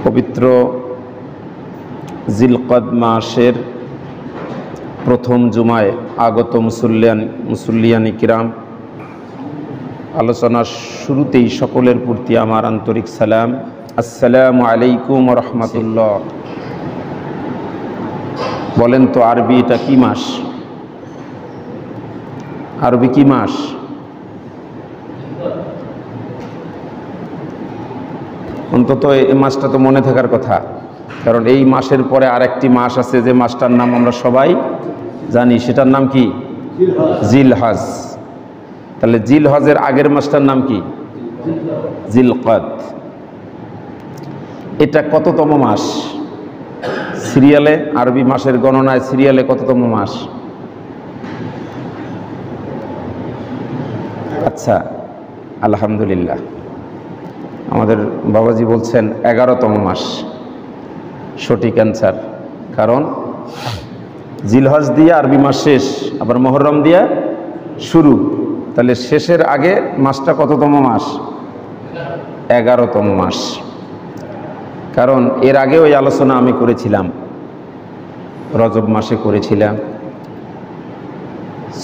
পবিত্র জিলকদ মাসের প্রথম জুমায় আগত মুসল্লিয়ান কিরাম, আলোচনার শুরুতেই সকলের প্রতি আমার আন্তরিক সালাম। আসসালামু আলাইকুম ওয়া রাহমাতুল্লাহ। বলেন তো আরবি এটা কি মাস? আরবি কি মাস? অন্তত এই মাসটা তো মনে থাকার কথা, কারণ এই মাসের পরে আরেকটি মাস আছে যে মাসটার নাম আমরা সবাই জানি, সেটার নাম কি? জিলহজ। তাহলে জিলহজের আগের মাসটার নাম কি? জিলকদ। এটা কততম মাস সিরিয়ালে? আরবি মাসের গণনায় সিরিয়ালে কততম মাস? আচ্ছা, আলহামদুলিল্লাহ, আমাদের বাবাজি বলছেন 11তম মাস সঠিক অ্যান্সার। কারণ জিলহজ দিয়ে আরবি মাস শেষ, আবার মুহররম দিয়ে শুরু, তাহলে শেষের আগে মাসটা কততম মাস? 11তম মাস। কারণ এর আগে ওই আলোচনা আমি করেছিলাম, রজব মাসে করেছিলাম।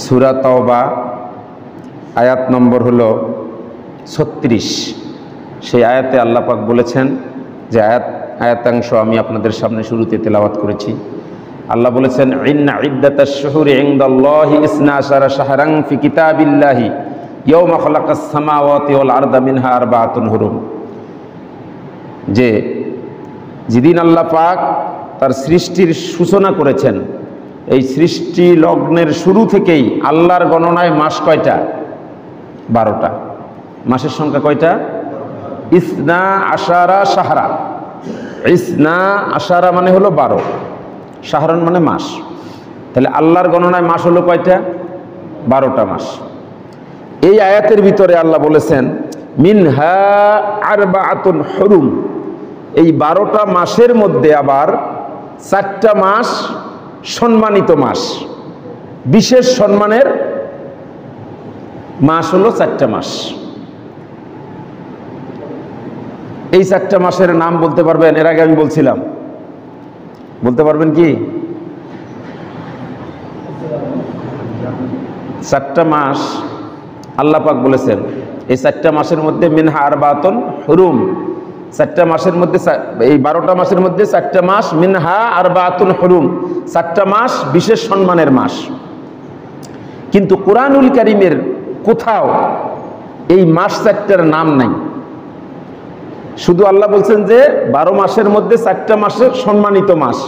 সূরা তাওবা আয়াত নম্বর হলো 36। সেই আয়াতে আল্লাহ পাক বলেছেন, যে আয়াতাংশ আমি আপনাদের সামনে শুরুতে তেলাওয়াত করেছি। আল্লাহ বলেছেন, ইন্না ইদ্দাতাশ শুহুরি ইনদাল্লাহি 12 শাহরান ফি কিতাবিল্লাহি ইয়াওমা খালাকাস সামাওয়াতি ওয়াল আরদা মিনহা আরবাআতুন হুরুম। যে যেদিন আল্লাহ পাক তার সৃষ্টির সূচনা করেছেন, এই সৃষ্টি লগ্নের শুরু থেকেই আল্লাহর গণনায় মাস কয়টা? 12টা। মাসের সংখ্যা কয়টা? 12 শাহরা। 12 মানে হলো 12, শাহরান মানে মাস। তাহলে আল্লাহর গণনায় মাস হলো কয়টা? 12টা মাস। এই আয়াতের ভিতরে আল্লাহ বলেছেন, মিনহা আরবাআতুন হুরুম। এই 12টা মাসের মধ্যে আবার 4টা মাস সম্মানিত মাস, বিশেষ সম্মানের মাস হলো 4টা মাস। এই 4টা মাসের নাম বলতে পারবেন? এর আগে আমি বলছিলাম, বলতে পারবেন কি? 4টা মাস আল্লাহ পাক বলেছেন, এই 4টা মাসের মধ্যে মিনহা আরবাআতুন হুরুম। 4টা মাসের মধ্যে, এই 12টা মাসের মধ্যে 4টা মাস মিনহা আরবাআতুন হুরুম, 4টা মাস বিশেষ সম্মানের মাস। কিন্তু কুরআনুল কারীমের কোথাও এই মাস 4টার নাম নাই। শুধু আল্লাহ বলছেন যে 12 মাসের মধ্যে 4টা মাসের সম্মানিত মাস,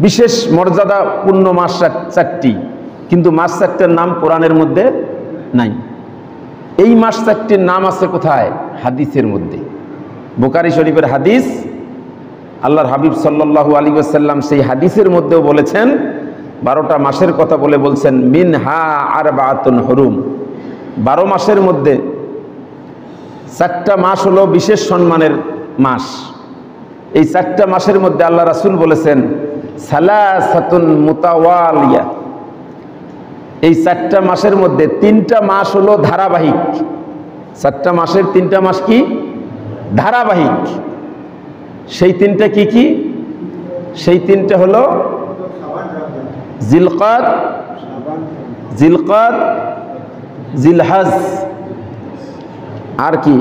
বিশেষ মর্যাদাপূর্ণ মাস 4টি, কিন্তু মাস 4টার নাম কোরআনের মধ্যে নাই। এই মাস 4টির নাম আছে কোথায়? হাদিসের মধ্যে। বুখারী শরীফের হাদিস, আল্লাহর হাবিব সাল্লাল্লাহু আলাইহি ওয়াসাল্লাম সেই হাদিসের মধ্যেও বলেছেন, 12টা মাসের কথা বলে বলছেন, মিনহা আরবাআতুন হুরুম। 12 মাসের মধ্যে 4টা মাস হলো বিশেষ সম্মানের মাস। এই 4টা মাসের মধ্যে আল্লাহ রাসূল বলেছেন, সালাসাতুন মুতাওয়ালিয়া। এই 4টা মাসের মধ্যে 3টা মাস হলো ধারাবাহিক। 4টা মাসের 3টা মাস কি? ধারাবাহিক। সেই 3টা কি কি? সেই 3টা হলো জিলকদ, জিলহজ, আর কি?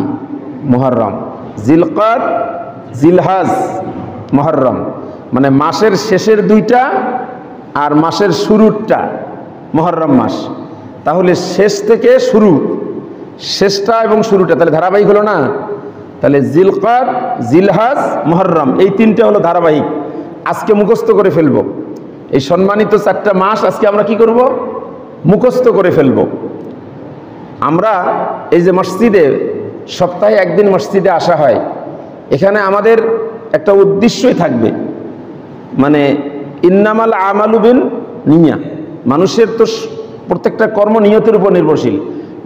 মুহররম। জিলকদ, জিলহজ, মুহররম। মানে মাসের শেষের 2টা আর মাসের শুরুরটা মুহররম মাস। তাহলে শেষ থেকে শুরু, শেষটা এবং শুরুটা তাহলে ধারাবাহিক হলো না? তাহলে জিলকদ, জিলহজ, মুহররম, এই 3টা হলো ধারাবাহিক। আজকে মুখস্থ করে ফেলবো এই সম্মানিত 4টা মাস। আজকে আমরা কি করব? মুখস্থ করে ফেলব। আমরা এই যে মসজিদে সপ্তাহে একদিন মসজিদে আসা হয়, এখানে আমাদের একটা উদ্দেশ্যই থাকবে, মানে ইন্নামাল আমালু বিন নিয়া। মানুষের তো প্রত্যেকটা কর্ম নিয়তের উপর নির্ভরশীল।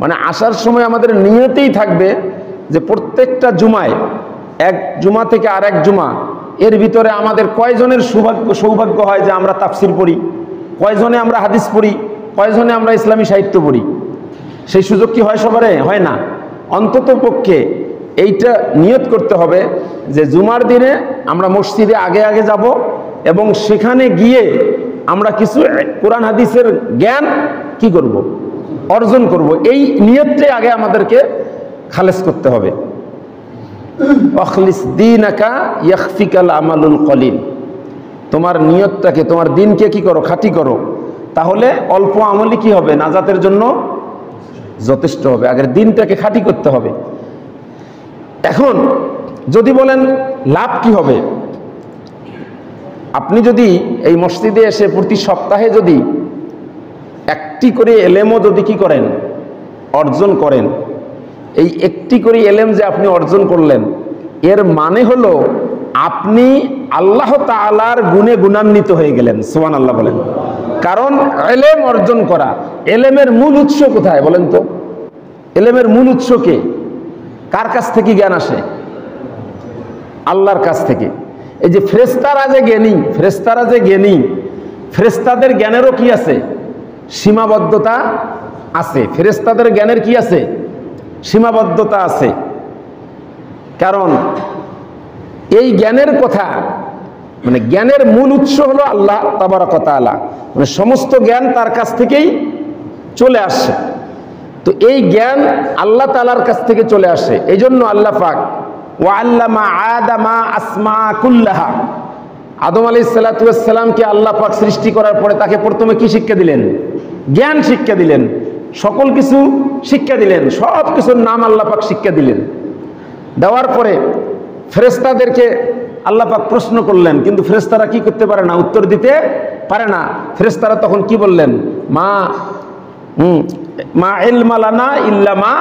মানে আসার সময় আমাদের নিয়তেই থাকবে যে প্রত্যেকটা জুমায়, এক জুমা থেকে আর এক জুমা, এর ভিতরে আমাদের কয়জনের সৌভাগ্য হয় যে আমরা তাফসির পড়ি, কয়জনে আমরা হাদিস পড়ি, কয়জনে আমরা ইসলামী সাহিত্য পড়ি? সেই সুযোগ কি হয় সবারে? হয় না। অন্তত পক্ষে এইটা নিয়ত করতে হবে যে জুমার দিনে আমরা মসজিদে আগে আগে যাব এবং সেখানে গিয়ে আমরা কিছু কোরআন হাদিসের জ্ঞান কি করব, অর্জন করব। এই নিয়তটাই আগে আমাদেরকে খালেস করতে হবে। আখলিস দীনাকা ইয়াখফিকাল আমালুল কলিল, তোমার নিয়তটাকে, তোমার দিনকে কি করো, খাঁটি করো, তাহলে অল্প আমলই কি হবে, নাজাতের জন্য যথেষ্ট হবে। আগের দিনটাকে খাঁটি করতে হবে। এখন যদি বলেন লাভ কি হবে, আপনি যদি এই মসজিদে এসে প্রতি সপ্তাহে যদি একটি করে এলেমও যদি কি করেন, অর্জন করেন, এই একটি করে এলেম যে আপনি অর্জন করলেন, এর মানে হলো আপনি আল্লাহ তাআলার গুণে গুণান্বিত হয়ে গেলেন। সুবহানাল্লাহ বলেন। কারণ এলেম অর্জন করা, এলেমের মূল উৎস কোথায় বলেন তো? এলেমের মূল উৎস কে? কার কাছ থেকে জ্ঞান আসে? আল্লাহর কাছ থেকে। এই যে ফেরেশতারা যে জ্ঞানী, ফেরেশতারা যে জ্ঞানী, ফেরেশতাদের জ্ঞানেরও কি আছে, সীমাবদ্ধতা আছে। ফেরেশতাদের জ্ঞানের কি আছে, সীমাবদ্ধতা আছে। কারণ এই জ্ঞানের কথা, মানে জ্ঞানের মূল উৎস হলো আল্লাহ তাবারক ওয়া তাআলা, মানে সমস্ত জ্ঞান তার কাছ থেকেই চলে আসে। তো এই জ্ঞান আল্লাহ তাআলার কাছ থেকে চলে আসে। এই জন্য আল্লাহ পাক ওয়া আল্লামা আদামা আসমা কুল্লাহা, আদম আলাইহিস সালাতু ওয়াস সালামকে আল্লাহ পাক সৃষ্টি করার পরে তাকে প্রথমে কি শিক্ষা দিলেন? জ্ঞান শিক্ষা দিলেন, সকল কিছু শিক্ষা দিলেন, সব কিছুর নাম আল্লাহ পাক শিক্ষা দিলেন। দেওয়ার পরে ফেরেশতাদেরকে আল্লাহ পাক প্রশ্ন করলেন, কিন্তু ফেরেশতারা কি করতে পারে না, উত্তর দিতে পারে না। ফেরেশতারা তখন কি বললেন? মা ইলমা লানা ইল্লা মা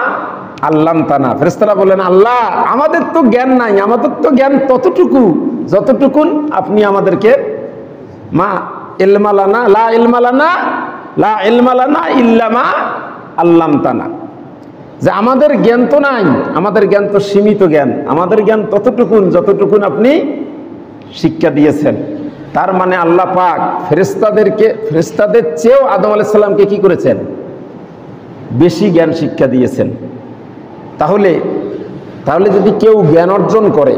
আল্লামতানা। ফেরেশতারা বললেন, আল্লাহ আমাদের তো জ্ঞান নাই, আমাদের তো জ্ঞান ততটুকু যতটুকুন আপনি আমাদেরকে, মা ইলমা লানা লা ইলমা লানা লা ইলমা লানা ইল্লা মা আল্লামতানা, যে আমাদের জ্ঞান তো নাই, আমাদের জ্ঞান তো সীমিত জ্ঞান, আমাদের জ্ঞান ততটুকুন যতটুকুন আপনি শিক্ষা দিয়েছেন। তার মানে আল্লাহ পাক ফেরেশতাদেরকে, ফেরেশতাদের চেয়েও আদম আলাইহিস সালামকে কি করেছেন? বেশি জ্ঞান শিক্ষা দিয়েছেন। তাহলে যদি কেউ জ্ঞান অর্জন করে,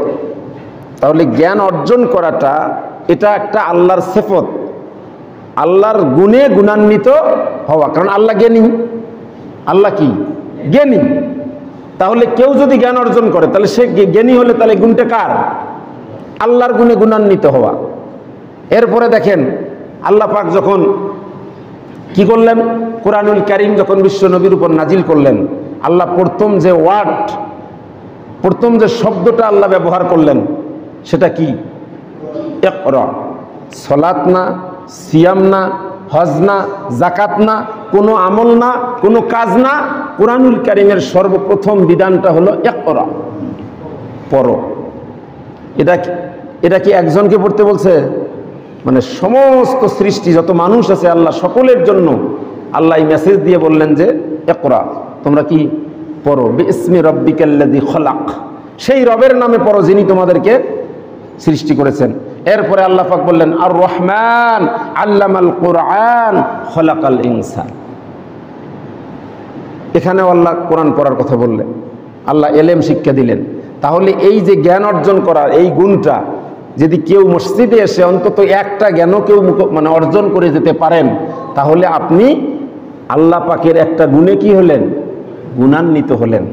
তাহলে জ্ঞান অর্জন করাটা এটা একটা আল্লাহর সিফত, আল্লাহর গুণে গুণান্বিত হওয়া। কারণ আল্লাহ জ্ঞানী, আল্লাহ কি জ্ঞানী। তাহলে কেউ যদি জ্ঞান অর্জন করে, তাহলে সে জ্ঞানী হলে তাহলে গুণটা কার? আল্লাহর গুণে গুণান্বিত হওয়া। এরপরে দেখেন আল্লাহ পাক যখন কি করলেন, কোরআনুল কারীম যখন বিশ্ব নবীর উপর নাজিল করলেন, আল্লাহ প্রথম যে ওয়ার্ড, প্রথম যে শব্দটা আল্লাহ ব্যবহার করলেন সেটা কি? ইকরা। সালাত না, সিয়াম না, হজ না, জাকাত না, কোনো আমল না, কোনো কাজ না, কোরআনুল কারীমের সর্বপ্রথম বিধানটা হলো ইকরা, পড়ো। এটা কি একজনকে পড়তে বলছে? মানে সমস্ত সৃষ্টি যত মানুষ আছে আল্লাহ সকলের জন্য আল্লাহ এই মেসেজ দিয়ে বললেন যে ইকরা, তোমরা কি পড়ো, বিসমি রাব্বিকাল্লাযী খলাক, সেই রবের নামে পড়ো যিনি তোমাদেরকে সৃষ্টি করেছেন। এরপরে আল্লাহ পাক বললেন আর রহমান আল্লামাল কুরআন খলাকাল ইনসান। এখানেও আল্লাহ কোরআন পড়ার কথা বললেন, আল্লাহ এলেম শিক্ষা দিলেন। তাহলে এই যে জ্ঞান অর্জন করার এই গুণটা যদি কেউ মসজিদে এসে অন্তত একটা জ্ঞানও কেউ মানে অর্জন করে যেতে পারেন, তাহলে আপনি আল্লাহ পাকের একটা গুণে কি হলেন? গুণান্বিত হলেন।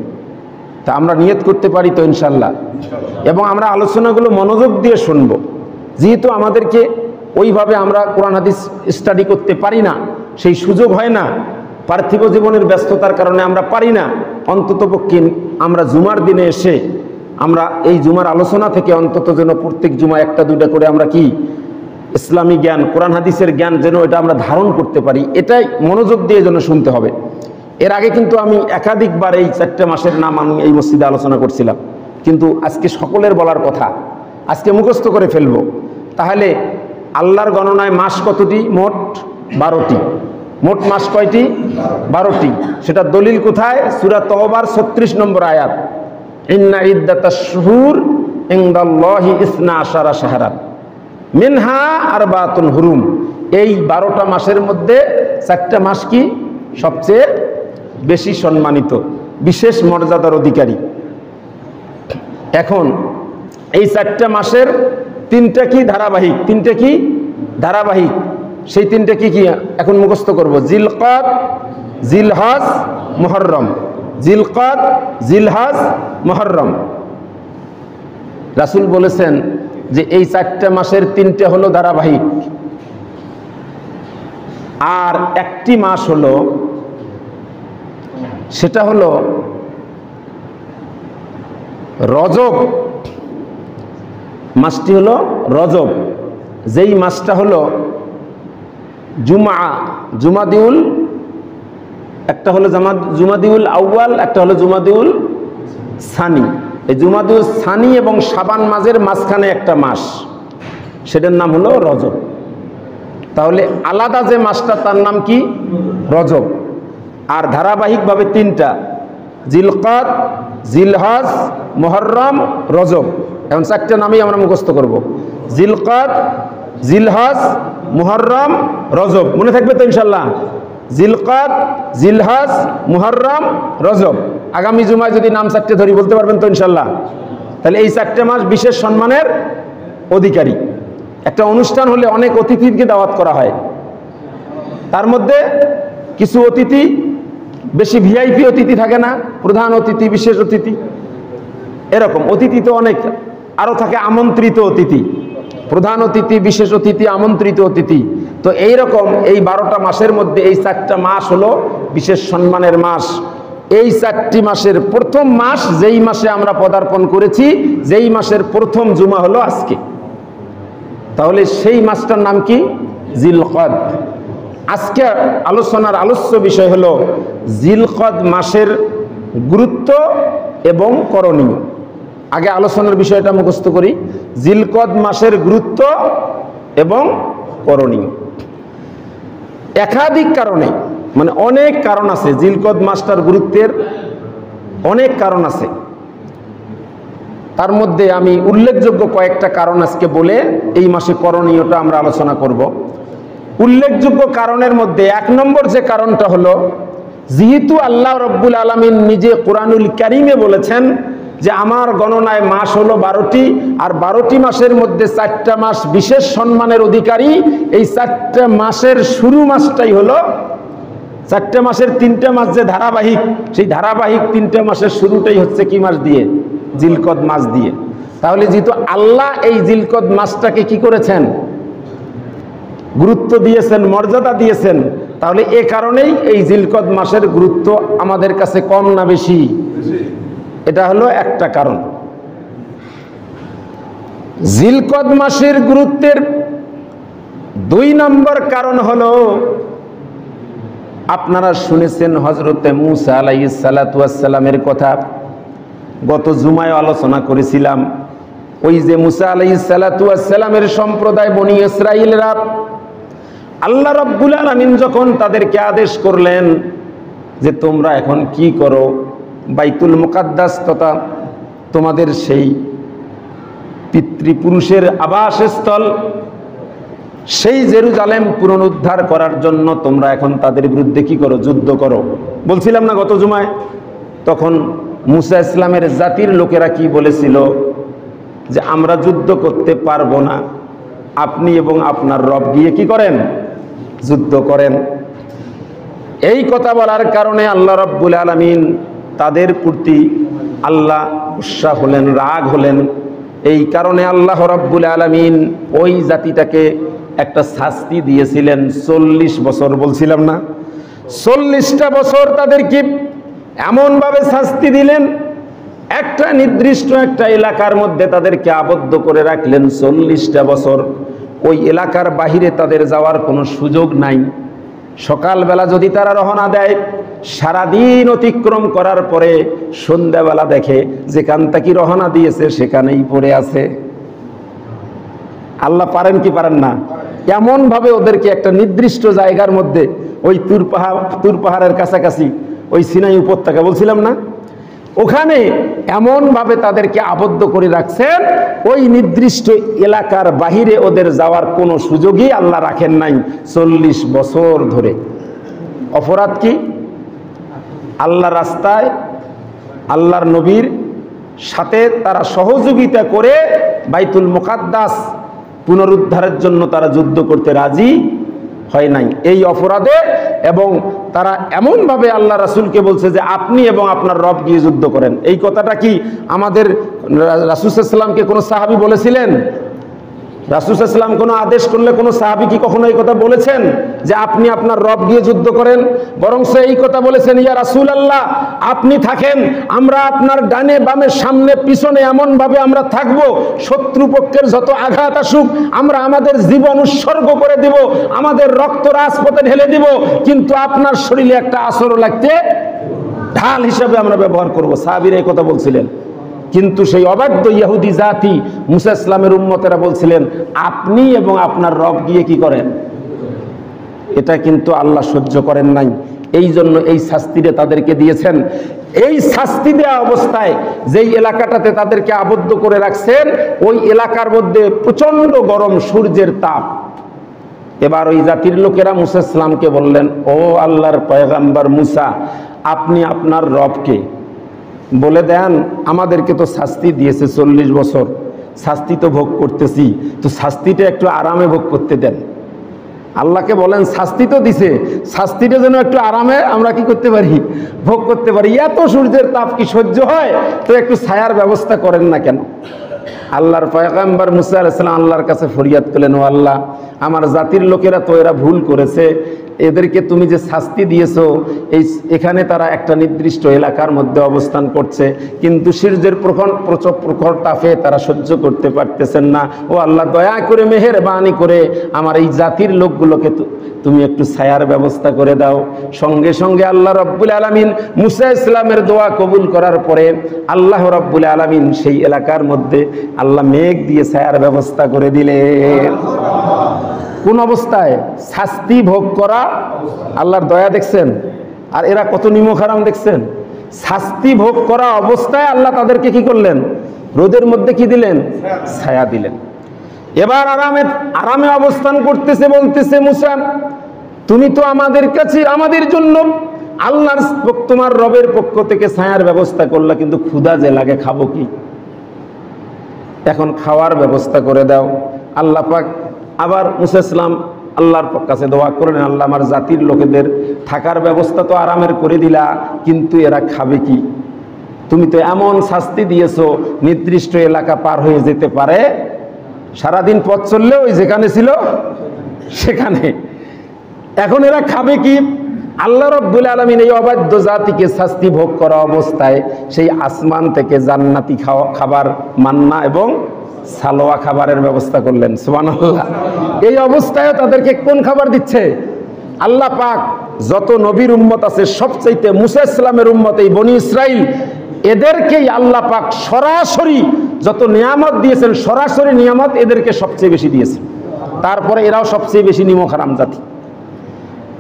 তা আমরা নিয়ত করতে পারি তো ইনশাল্লাহ, এবং আমরা আলোচনাগুলো মনোযোগ দিয়ে শুনব। যেহেতু আমাদেরকে ওইভাবে আমরা কোরআন হাদিস স্টাডি করতে পারি না, সেই সুযোগ হয় না, পার্থিব জীবনের ব্যস্ততার কারণে আমরা পারি না, অন্ততপক্ষে আমরা জুমার দিনে এসে আমরা এই জুমার আলোচনা থেকে অন্তত যেন প্রত্যেক জুমা একটা দুইটা করে আমরা কি ইসলামী জ্ঞান, কোরআন হাদিসের জ্ঞান যেন এটা আমরা ধারণ করতে পারি, এটাই মনোযোগ দিয়ে যেন শুনতে হবে। এর আগে কিন্তু আমি একাধিকবার এই 4টা মাসের নাম আমি এই মসজিদে আলোচনা করছিলাম, কিন্তু আজকে সকলের বলার কথা, আজকে মুখস্থ করে ফেলবো। তাহলে আল্লাহর গণনায় মাস কতটি? মোট 12টি। মোট মাস কয়টি? 12টি। সেটা দলিল কোথায়? সূরা তওবার 36 নম্বর আয়াত, ইন্না ইদ্দাতাশ শুহুর ইনদাল্লাহি 12 শাহরান মিনহা আরবাতুন হুরুম। এই 12টা মাসের মধ্যে 4টা মাস কি সবচেয়ে বেশি সম্মানিত, বিশেষ মর্যাদার অধিকারী। এখন এই 4টা মাসের 3টা কি ধারাবাহিক, 3টা কি ধারাবাহিক, সেই 3টা কি কি এখন মুখস্থ করব। জিলকদ, জিলহজ, মুহররম। জিলকদ, জিলহজ, মুহররম। রাসূল বলেছেন যে এই 4টা মাসের 3টে হলো ধারাবাহিক, আর একটি মাস হলো, সেটা হলো রজব। মাসটি হলো রজব, যেই মাসটা হলো জুমাদিউল, একটা হলো জুমাদিউল আউয়াল, একটা হলো জুমাদিউল সানি। এই জুমাদিউল সানি এবং শাবান মাসের মাঝখানে একটা মাস, সেটার নাম হলো রজব। তাহলে আলাদা যে মাসটা তার নাম কি? রজব। আর ধারাবাহিকভাবে 3টা, জিলকদ, জিলহজ, মুহররম, রজব। এখন 4টা নামই আমরা মুখস্থ করব। জিলকদ, জিলহজ, মুহররম, রজব। মনে থাকবে তো ইনশাল্লাহ? জিলকদ, জিলহজ, মুহররম, রজব। আগামী জুমায় যদি নাম 4টে ধরি বলতে পারবেন তো ইনশাল্লাহ? তাহলে এই 4টে মাস বিশেষ সম্মানের অধিকারী। একটা অনুষ্ঠান হলে অনেক অতিথিকে দাওয়াত করা হয়, তার মধ্যে কিছু অতিথি বেশি ভিআইপি অতিথি থাকে না, প্রধান অতিথি, বিশেষ অতিথি, এরকম অতিথি তো অনেক, আরো থাকে আমন্ত্রিত অতিথি, প্রধান অতিথি, বিশেষ অতিথি, আমন্ত্রিত অতিথি। তো এইরকম এই 12টা মাসের মধ্যে এই 4টা মাস হলো বিশেষ সম্মানের মাস। এই 4টি মাসের প্রথম মাস, যেই মাসে আমরা পদার্পণ করেছি, যেই মাসের প্রথম জুমা হলো আজকে। তাহলে সেই মাসটার নাম কি? জিলকদ। আজকে আলোচনার আলোচ্য বিষয় হলো জিলকদ মাসের গুরুত্ব এবং করণীয়। আগে আলোচনার বিষয়টা মুখস্থ করি। জিলকদ মাসের গুরুত্ব এবং করণীয় একাধিক কারণে, মানে অনেক কারণ আছে। জিলকদ মাসটার গুরুত্বের অনেক কারণ আছে, তার মধ্যে আমি উল্লেখযোগ্য কয়েকটা কারণ আজকে বলে এই মাসে করণীয়টা আমরা আলোচনা করব। উল্লেখযোগ্য কারণের মধ্যে 1 নম্বর যে কারণটা হলো, যেহেতু আল্লাহ রব্বুল আলামিন নিজে কোরআনুল কারীমে বলেছেন যে আমার গণনায় মাস হলো 12টি, আর 12টি মাসের মধ্যে 4টা মাস বিশেষ সম্মানের অধিকারী। এই 4টা মাসের শুরু মাসটাই হলো, 4টা মাসের 3টা মাস যে ধারাবাহিক, সেই ধারাবাহিক 3টা মাসের শুরুটাই হচ্ছে কি মাস দিয়ে? জিলকদ মাস দিয়ে। তাহলে যেহেতু আল্লাহ এই জিলকদ মাসটাকে কি করেছেন? গুরুত্ব দিয়েছেন, মর্যাদা দিয়েছেন। তাহলে এ কারণেই এই জিলকদ মাসের গুরুত্ব আমাদের কাছে কম না বেশি? এটা হলো একটা কারণ। জিলকদ মাসের গুরুত্বের 2 নম্বর কারণ হলো, আপনারা শুনেছেন হযরতে মূসা আলাইহিস সালাতু ওয়াস সালামের কথা, গত জুমায় আলোচনা করেছিলাম। ওই যে মূসা আলাইহিস সালাতু ওয়াস সালামের সম্প্রদায় বনি ইসরাঈলরা আল্লাহ রাব্বুল আলামিন যখন তাদেরকে আদেশ করলেন যে তোমরা এখন কি করো, বাইতুল মুকাদ্দাস তথা তোমাদের সেই পিতৃপুরুষের আবাসস্থল সেই জেরুজালেম পুনরুদ্ধার করার জন্য তোমরা এখন তাদের বিরুদ্ধে কি করো? যুদ্ধ করো। বলছিলাম না গত জুমায়? তখন মূসা ইসলামের জাতির লোকেরা কি বলেছিল? যে আমরা যুদ্ধ করতে পারবো না, আপনি এবং আপনার রব গিয়ে কি করেন? যুদ্ধ করেন। এই কথা বলার কারণে আল্লাহ রাব্বুল আলামিন তাদের প্রতি আল্লাহ গুসা হলেন, রাগ হলেন। এই কারণে আল্লাহ রাব্বুল আলামিন ওই জাতিটাকে একটা শাস্তি দিয়েছিলেন 40 বছর। বলছিলাম না? 40টা বছর তাদেরকে এমনভাবে শাস্তি দিলেন, একটা নির্দিষ্ট একটা এলাকার মধ্যে তাদেরকে আবদ্ধ করে রাখলেন 40টা বছর। ওই এলাকার বাহিরে তাদের যাওয়ার কোনো সুযোগ নাই। সকালবেলা যদি তারা রওনা দেয়, সারাদিন অতিক্রম করার পরে সন্ধ্যাবেলা দেখে যেখান থেকে রওনা দিয়েছে সেখানেই পড়ে আছে। আল্লাহ পারেন কি পারেন না? এমনভাবে ওদেরকে একটা নির্দিষ্ট জায়গার মধ্যে, ওই তুর পাহাড়ের কাছাকাছি, ওই সিনাই উপত্যকা বলছিলাম না, ওখানে এমনভাবে তাদেরকে আবদ্ধ করে রাখছেন, ওই নির্দিষ্ট এলাকার বাহিরে ওদের যাওয়ার কোনো সুযোগই আল্লাহ রাখেন নাই 40 বছর ধরে। অপরাধ কি? আল্লাহর রাস্তায়, আল্লাহর নবীর সাথে তারা সহযোগিতা করে বাইতুল মুকাদ্দাস পুনরুদ্ধারের জন্য তারা যুদ্ধ করতে রাজি হয় নাই এই অপরাধে। এবং তারা এমনভাবে আল্লাহ রাসূলকে বলছে যে আপনি এবং আপনার রব গিয়ে যুদ্ধ করেন। এই কথাটা কি আমাদের রাসূল সাল্লাল্লাহু আলাইহি ওয়াসাল্লামকে কোনো সাহাবী বলেছিলেন? রাসূল সাল্লাল্লাহু আলাইহি ওয়াসাল্লাম কোনো আদেশ করলে কোনো সাহাবী কি কখনো এই কথা বলেছেন যে আপনি আপনার রব গিয়ে যুদ্ধ করেন? বরং সে এই কথা বলেছেন, ইয়া রাসূলুল্লাহ আপনি থাকেন, আমরা আপনার ডানে বামে সামনে পিছনে এমনভাবে আমরা থাকব, শত্রুপক্ষের যত আঘাত আসুক আমরা আমাদের জীবন উৎসর্গ করে দিব, আমাদের রক্ত রাজপথে ঢেলে দিব, কিন্তু আপনার শরীরে একটা আসরও লাগতে ঢাল হিসাবে আমরা ব্যবহার করব। সাহাবীরা এই কথা বলছিলেন। কিন্তু সেই অবাধ্য ইহুদি জাতি মুসা ইসলামের উম্মতেরা বলছিলেন আপনি এবং আপনার রব গিয়ে কি করেন। এটা কিন্তু আল্লাহ সহ্য করেন নাই, এই জন্য এই শাস্তিটা তাদেরকে দিয়েছেন। এই শাস্তি দেওয়া অবস্থায় যেই এলাকাটাতে তাদেরকে আবদ্ধ করে রাখছেন ওই এলাকার মধ্যে প্রচন্ড গরম সূর্যের তাপ। এবার ওই জাতির লোকেরা মুসা ইসলামকে বললেন, ও আল্লাহর পয়গম্বর মুসা, আপনি আপনার রবকে বলে দেন, আমাদেরকে তো শাস্তি দিয়েছে 40 বছর, শাস্তি তো ভোগ করতেছি, তো শাস্তিটা একটু আরামে ভোগ করতে দেন। আল্লাহকে বলেন শাস্তি তো দিছে, শাস্তিটা যেন একটু আরামে আমরা কি করতে পারি, ভোগ করতে পারি। এত সূর্যের তাপ কি সহ্য হয়? তো একটু ছায়ার ব্যবস্থা করেন না কেন? আল্লাহর পয়গম্বর মুসা আলাইহিস সালাম আল্লাহর কাছে ফরিয়াদ করলেন, ও আল্লাহ, আমার জাতির লোকেরা তো এরা ভুল করেছে, এদেরকে তুমি যে শাস্তি দিয়েছো এখানে তারা একটা নির্দিষ্ট এলাকার মধ্যে অবস্থান করছে, কিন্তু সূর্যের প্রখর তাপে তারা সহ্য করতে পারতেছেন না। ও আল্লাহ, দয়া করে মেহেরবানি করে আমার এই জাতির লোকগুলোকে তুমি একটু ছায়ার ব্যবস্থা করে দাও। সঙ্গে সঙ্গে আল্লাহ রাব্বুল আলামিন মুসা ইসলামের দোয়া কবুল করার পরে আল্লাহ রাব্বুল আলামিন সেই এলাকার মধ্যে আল্লাহ মেঘ দিয়ে ছায়ার ব্যবস্থা করে দিলেন। কোন অবস্থায়? শাস্তি ভোগ করা আল্লাহর দয়া দেখছেন, আর এরা কত নিমক হারাম দেখছেন। শাস্তি ভোগ করা অবস্থায় আল্লাহ তাদেরকে কি করলেন? রোদের মধ্যে কি দিলেন? ছায়া দিলেন। এবার আরামে অবস্থান করতেছে, বলতেছে মুসা, তুমি তো আমাদের কাছে আমাদের জন্য আল্লাহর তোমার রবের পক্ষ থেকে ছায়ার ব্যবস্থা করলা, কিন্তু ক্ষুধা যে লাগে খাবো কি? এখন খাওয়ার ব্যবস্থা করে দাও। আল্লাহ পাক আবার মুসা ইসলাম আল্লাহর কাছে দোয়া করলেন, আল্লাহ, আমার জাতির লোকেদের থাকার ব্যবস্থা তো আরামের করে দিলা, কিন্তু এরা খাবে কি? তুমি তো এমন শাস্তি দিয়েছো নির্দিষ্ট এলাকা পার হয়ে যেতে পারে, সারাদিন পথ চললেও ওই যেখানে ছিল সেখানে। এখন এরা খাবে কি? আল্লাহ রাব্বুল আলামিন এই অবাধ্য জাতিকে শাস্তি ভোগ করা অবস্থায় সেই আসমান থেকে জান্নাতি খাবার মান্না এবং সালোয়া খাবারের ব্যবস্থা করলেন। সুবহানাল্লাহ। এই অবস্থায় তাদেরকে কোন খাবার দিচ্ছে? আল্লাহ পাক যত নবীর উম্মত আছে সবচাইতে মুসা ইসলামের উম্মত এই বনি ইসরাইল, এদেরকেই আল্লাহ পাক সরাসরি যত নিয়ামত দিয়েছেন, সরাসরি নিয়ামত এদেরকে সবচেয়ে বেশি দিয়েছেন। তারপরে এরাও সবচেয়ে বেশি নিমক হারাম জাতি।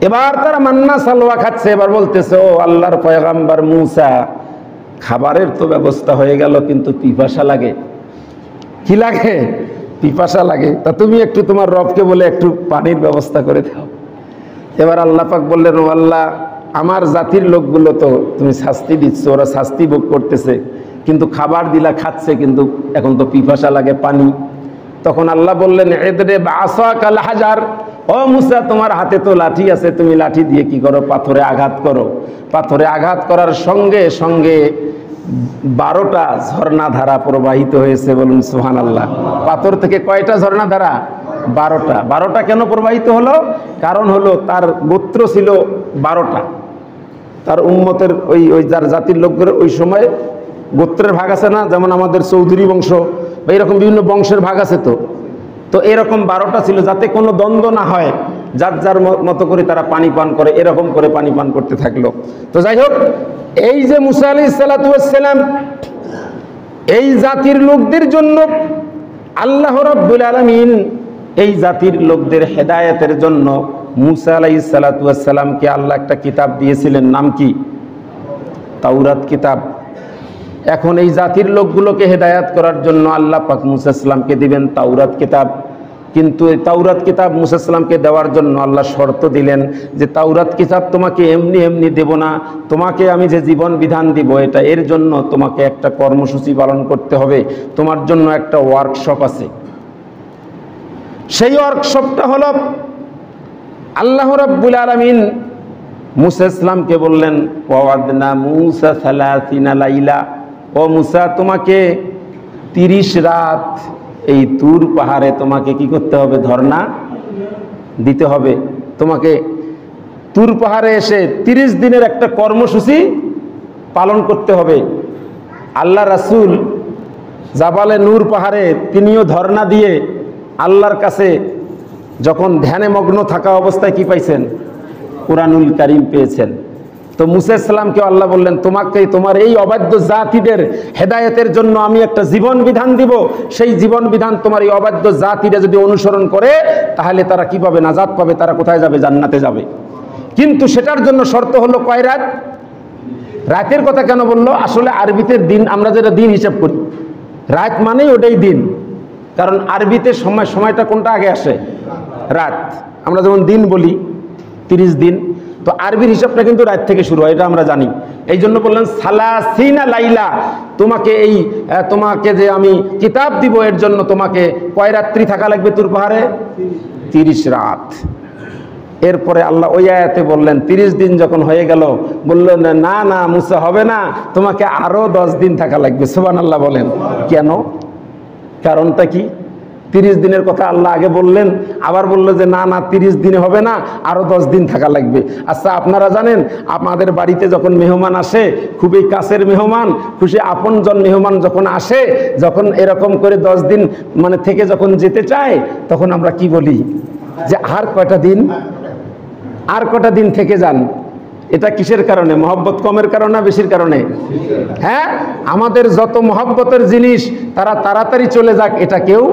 এবার তারা মান্না সালোয়া খাচ্ছে। এবার বলতেছে, ও আল্লাহর পয়গম্বর মুসা, খাবারের তো ব্যবস্থা হয়ে গেল, কিন্তু পিপাসা লাগে। কি লাগে? পিপাসা লাগে। তা তুমি একটু তোমার রবকে বলে একটু পানির ব্যবস্থা করে দাও। এবার আল্লাহ পাক বললেন, ও আল্লাহ, আমার জাতির লোকগুলো তো তুমি শাস্তি দিচ্ছ, ওরা শাস্তি ভোগ করতেছে, কিন্তু খাবার দিলা খাচ্ছে, কিন্তু এখন তো পিপাসা লাগে পানি। তখন আল্লাহ বললেন, এদরে বাসাকাল হাজার, ও মুসা, তোমার হাতে তো লাঠি আছে, তুমি লাঠি দিয়ে কি করো? পাথরে আঘাত করো। পাথরে আঘাত করার সঙ্গে সঙ্গে 12টা ঝর্ণা ধারা প্রবাহিত হয়েছে। বলুন সুবহানাল্লাহ। পাথর থেকে কয়টা ঝর্ণা ধারা? 12টা। 12টা কেন প্রবাহিত হলো? কারণ হলো তার গোত্র ছিল 12টা। তার উম্মতের ওই যার জাতির লোকদের ওই সময় গোত্রের ভাগ আছে না, যেমন আমাদের চৌধুরী বংশ বা এরকম বিভিন্ন বংশের ভাগ আছে। তো এরকম 12টা ছিল, যাতে কোনো দ্বন্দ্ব না হয়, যার যার মতো করে তারা পানি পান করে, এরকম করে পানি পান করতে থাকলো। তো যাই হোক, এই যে মুসা আলাইহিস সালাতু ওয়াস সালাম এই জাতির লোকদের জন্য আল্লাহ রাব্বুল আলামিন এই জাতির লোকদের হেদায়েতের জন্য মুসা আলাইহিস সালাতু ওয়াস সালামকে আল্লাহ একটা কিতাব দিয়েছিলেন। নাম কি? তাওরাত কিতাব। এখন এই জাতির লোকগুলোকে হেদায়াত করার জন্য আল্লাহ পাক মুসা ইসলামকে দিবেন তাওরাত কিতাব। কিন্তু এই তাওরাত কিতাব মুসা আলাইহিস সালামকে দেওয়ার জন্য আল্লাহ শর্ত দিলেন যে তাওরাত কিতাব তোমাকে এমনি এমনি দেব না, তোমাকে আমি যে জীবন বিধান দিব এটা এর জন্য তোমাকে একটা কর্মসূচি পালন করতে হবে, তোমার জন্য একটা ওয়ার্কশপ আছে। সেই ওয়ার্কশপটা হলো আল্লাহ রাব্বুল আলামিন মুসা আলাইহিস সালামকে বললেন ওয়াদনা মুসা 30 লাইলা, ও মুসা তোমাকে 30 রাত এই তুর পাহাড়ে তোমাকে কি করতে হবে? ধর্ণা দিতে হবে। তোমাকে তুর পাহাড়ে এসে 30 দিনের একটা কর্মসূচি পালন করতে হবে। আল্লাহ রাসূল জাবালে নূর পাহাড়ে তিনিও ধর্ণা দিয়ে আল্লাহর কাছে যখন ধ্যানে মগ্ন থাকা অবস্থায় কি পাইছেন? কুরআনুল কারীম পেয়েছেন। তো মুসা আলাইহিস সালামকে আল্লাহ বললেন তোমাকে তোমার এই অবাধ্য জাতিদের হেদায়েতের জন্য আমি একটা জীবন বিধান দিব, সেই জীবন বিধান তোমার এই অবাধ্য জাতিরা যদি অনুসরণ করে তাহলে তারা কি পাবে? নাজাত পাবে। তারা কোথায় যাবে? জান্নাতে যাবে। কিন্তু সেটার জন্য শর্ত হলো কয় রাত? রাতের কথা কেন বললো? আসলে আরবিতে দিন, আমরা যেটা দিন হিসাব করি, রাত মানেই ওটাই দিন, কারণ আরবিতে সময়টা কোনটা আগে আসে? রাত। আমরা যেমন দিন বলি 30 দিন, তো আরবির হিসাবটা কিন্তু রাত থেকে শুরু হয়, এটা আমরা জানি। এই জন্য বললেন 30 লাইলা, তোমাকে যে আমি কিতাব দিব এর জন্য তোমাকে কয় রাত্রি থাকা লাগবে তুর পাহাড়ে? 30 রাত। এরপরে আল্লাহ ওই আয়াতে বললেন 30 দিন যখন হয়ে গেল বললেন না না মুসা হবে না, তোমাকে আরো 10 দিন থাকা লাগবে। সুবহানাল্লাহ বলেন। কেন? কারণটা কি? 30 দিনের কথা আল্লাহ আগে বললেন, আবার বললো যে না না 30 দিনে হবে না, আরো 10 দিন থাকা লাগবে। আচ্ছা আপনারা জানেন আমাদের বাড়িতে যখন মেহমান আসে, খুবই কাছের মেহমান, খুশি আপনজন মেহমান যখন আসে, যখন এরকম করে 10 দিন মানে থেকে যখন যেতে চায়, তখন আমরা কি বলি? যে আর কয়টা দিন, আর কটা দিন থেকে যান। এটা কিসের কারণে? মহব্বত কমের কারণে না বেশির কারণে? হ্যাঁ, আমাদের যত মহব্বতের জিনিস তারা তাড়াতাড়ি চলে যাক এটা কেউ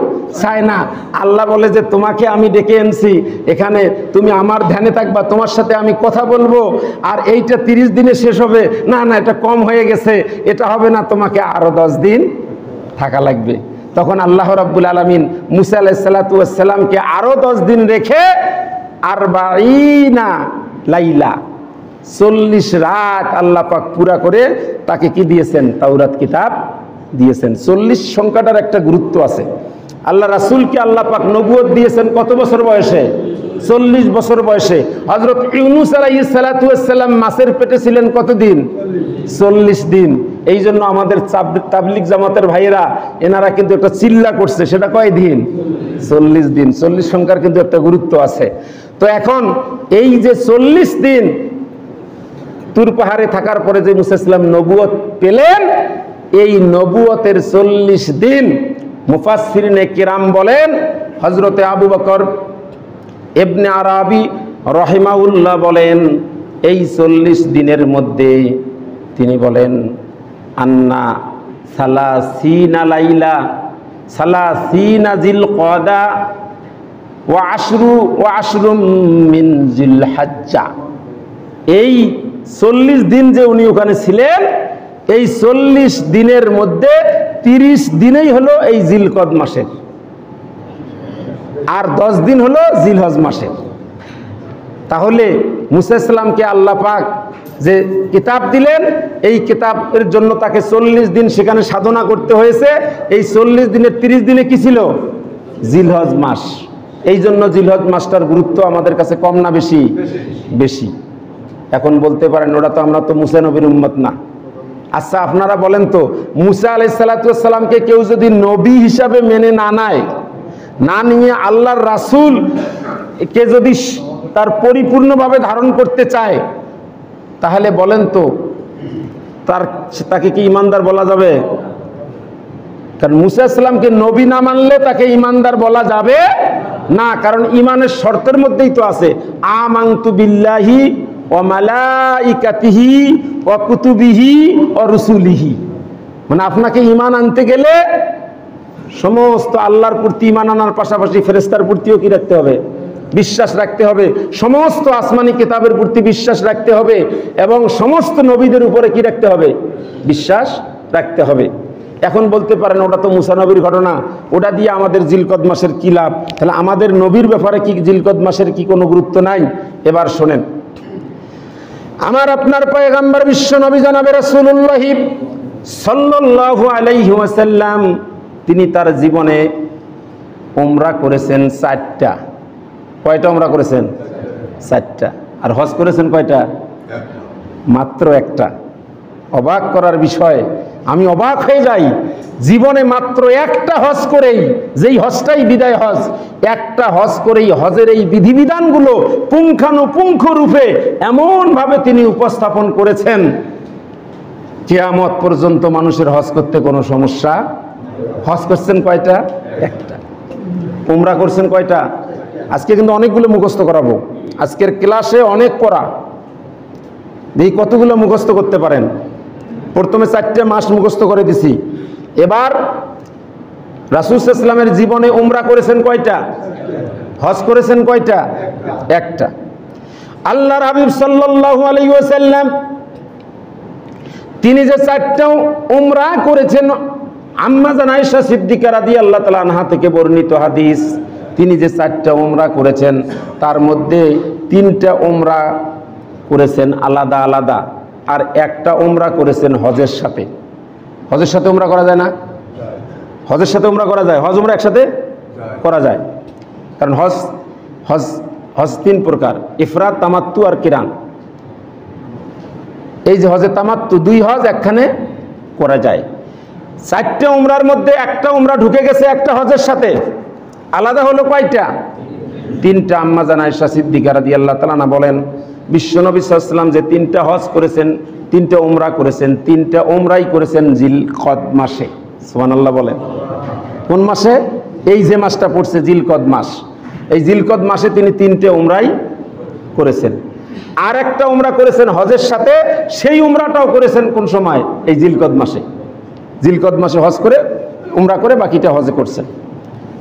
চায় না। আল্লাহ বলে যে তোমাকে আমি ডেকে এনেছি, এখানে তুমি আমার ধ্যানে থাকবা, তোমার সাথে আমি কথা বলবো, আর এইটা 30 দিনে শেষ হবে না, না এটা কম হয়ে গেছে, এটা হবে না, তোমাকে আরো 10 দিন থাকা লাগবে। তখন আল্লাহ রাব্বুল আলামিন মুসা আলাইহিস সালাতু ওয়াস সালামকে আরো 10 দিন রেখে 40 লাইলা 40 রাত আল্লাহ পাক পুরা করে তাকে কি দিয়েছেন? তাওরাত কিতাব দিয়েছেন। 40 সংখ্যাটার একটা গুরুত্ব আছে। আল্লাহ রাসূলকে আল্লাহ পাক নবুয়ত দিয়েছেন কত বছর বয়সে? 40 বছর বয়সে। হযরত ইউনূস আলাইহিস সালাতু ওয়াস সালাম মাছের পেটে ছিলেন কতদিন? 40 দিন। এই জন্য আমাদের তাবলিগ জামাতের ভাইয়েরা এনারা কিন্তু একটা চিল্লা করছে, সেটা কয় দিন? 40 দিন। 40 সংখ্যার কিন্তু একটা গুরুত্ব আছে। তো এখন এই যে 40 দিন তুর পাহাড়ে থাকার পরে যে মুসা আলাইহিস সালাম নবুয়ত পেলেন, এই নবুয়তের 40 দিন মুফাসসিরিনে কিরাম বলেন, হযরতে আবু বকর ইবনে আরাবী রাহিমাহুল্লাহ বলেন, এই 40 দিনের মধ্যে তিনি বলেন আন্না 30 লাইলা 30 জিলকদা ওয়া আশরুম মিন জিলহজ্জা। এই 40 দিন যে উনি ওখানে ছিলেন, এই 40 দিনের মধ্যে 30 দিনেই হলো এই জিলকদ মাসের, আর 10 দিন হলো জিলহজ মাসের। তাহলে মুসা আলাইহিস সালামকে আল্লাহ পাক যে কিতাব দিলেন, এই কিতাবের জন্য তাকে 40 দিন সেখানে সাধনা করতে হয়েছে। এই 40 দিনের 30 দিনে কি ছিল? জিলহজ মাস। এই জন্য জিলহজ মাসটার গুরুত্ব আমাদের কাছে কম না বেশি? বেশি। এখন বলতে পারেন ওটা তো আমরা তো মুসা নবীর উম্মত না। আচ্ছা আপনারা বলেন তো, মুসা আলাইহিস সালাতু ওয়াস সালামকে কেউ যদি নবী হিসাবে মেনে না নেয়, না নিয়ে আল্লাহর রাসূল কে যদি তার পরিপূর্ণভাবে ধারণ করতে চায়, তাহলে বলেন তো তাকে কি ঈমানদার বলা যাবে? কারণ মুসা আলাইহিস সালামকে নবী না মানলে তাকে ঈমানদার বলা যাবে না, কারণ ঈমানের শর্তের মধ্যেই তো আছে আমানতু বিল্লাহি ওয়া মালাইকাতিহি ওয়া কুতুবিহি ওয়া রুসুলিহি। মানে আপনাকে ঈমান আনতে গেলে সমস্ত আল্লাহর প্রতি ঈমান আনার পাশাপাশি ফেরেশতার প্রতিও কি রাখতে হবে? বিশ্বাস রাখতে হবে। সমস্ত আসমানি কিতাবের প্রতি বিশ্বাস রাখতে হবে এবং সমস্ত নবীদের উপরে কি রাখতে হবে? বিশ্বাস রাখতে হবে। এখন বলতে পারেন ওটা তো মুসা নবীর ঘটনা, ওটা দিয়ে আমাদের জিলকদ মাসের কি লাভ? তাহলে আমাদের নবীর ব্যাপারে কি জিলকদ মাসের কি কোনো গুরুত্ব নাই? এবার শোনেন, আমার আপনার পয়গম্বর বিশ্ব নবী জনাবে রাসূলুল্লাহ সাল্লাল্লাহু আলাইহি ওয়াসাল্লাম তিনি তার জীবনে উমরা করেছেন 4টা। কয়টা উমরা করেছেন? 4টা। আর হজ করেছেন কয়টা? মাত্র 1টা। অবাক করার বিষয়, আমি অবাক হয়ে যাই, জীবনে মাত্র 1টা হজ করেই, যেই হজটাই বিদায় হজ, 1টা হজ করেই হজের এই বিধিবিধানগুলো পুঙ্খানুপুঙ্খ রূপে এমনভাবে তিনি উপস্থাপন করেছেন, কিয়ামত পর্যন্ত মানুষের হজ করতে কোনো সমস্যা। হজ করছেন কয়টা? 1টা। উমরা করছেন কয়টা? আজকে কিন্তু অনেকগুলো মুখস্থ করাবো, আজকের ক্লাসে অনেক পড়া, এই কতগুলো মুখস্থ করতে পারেন। প্রথমে 4টে মাস মুখস্থ করে দিছি। এবার রাসূল সাল্লাল্লাহু আলাইহি ওয়াসাল্লামের জীবনে উমরা করেছেন কয়টা? হজ করেছেন কয়টা? 1টা। আল্লাহর হাবিব সাল্লাল্লাহু আলাইহি ওয়াসাল্লাম তিনি যে 4টা উমরা করেছেন, আম্মা জান আয়েশা সিদ্দিকা রাদিয়াল্লাহু তাআলা আনহা থেকে বর্ণিত হাদিস, তিনি যে 4টা উমরা করেছেন তার মধ্যে 3টা উমরা করেছেন আলাদা আলাদা, আর 1টা উমরা করেছেন হজের সাথে। হজের সাথে উমরা করা যায় না? হজের সাথে উমরা করা যায়, হজ উমরা একসাথে করা যায়। কারণ হজ হজ হজ 3 প্রকার, ইফরাদ, তামাত্তু আর কিরান। এই যে হজে তামাত্তু 2 হজ একখানে করা যায়। 4টে উমরার মধ্যে 1টা উমরা ঢুকে গেছে একটা হজের সাথে, আলাদা হলো কয়টা? 3টা। আম্মা জান আয়েশা সিদ্দিকা রাদিয়াল্লাহু তাআলা আনহা বলেন, বিশ্বনবী সাল্লাল্লাহু আলাইহি ওয়াসাল্লাম যে 3টা হজ করেছেন, 3টা উমরা করেছেন, 3টা উমরাই করেছেন জিলকদ মাসে। সুবহানাল্লাহ বলেন। কোন মাসে? এই যে মাসটা পড়ছে জিলকদ মাস, এই জিলকদ মাসে তিনি 3টে উমরাই করেছেন। আর একটা উমরা করেছেন হজের সাথে, সেই উমরাটাও করেছেন কোন সময়? এই জিলকদ মাসে। জিলকদ মাসে হজ করে উমরা করে বাকিটা হজে করছেন।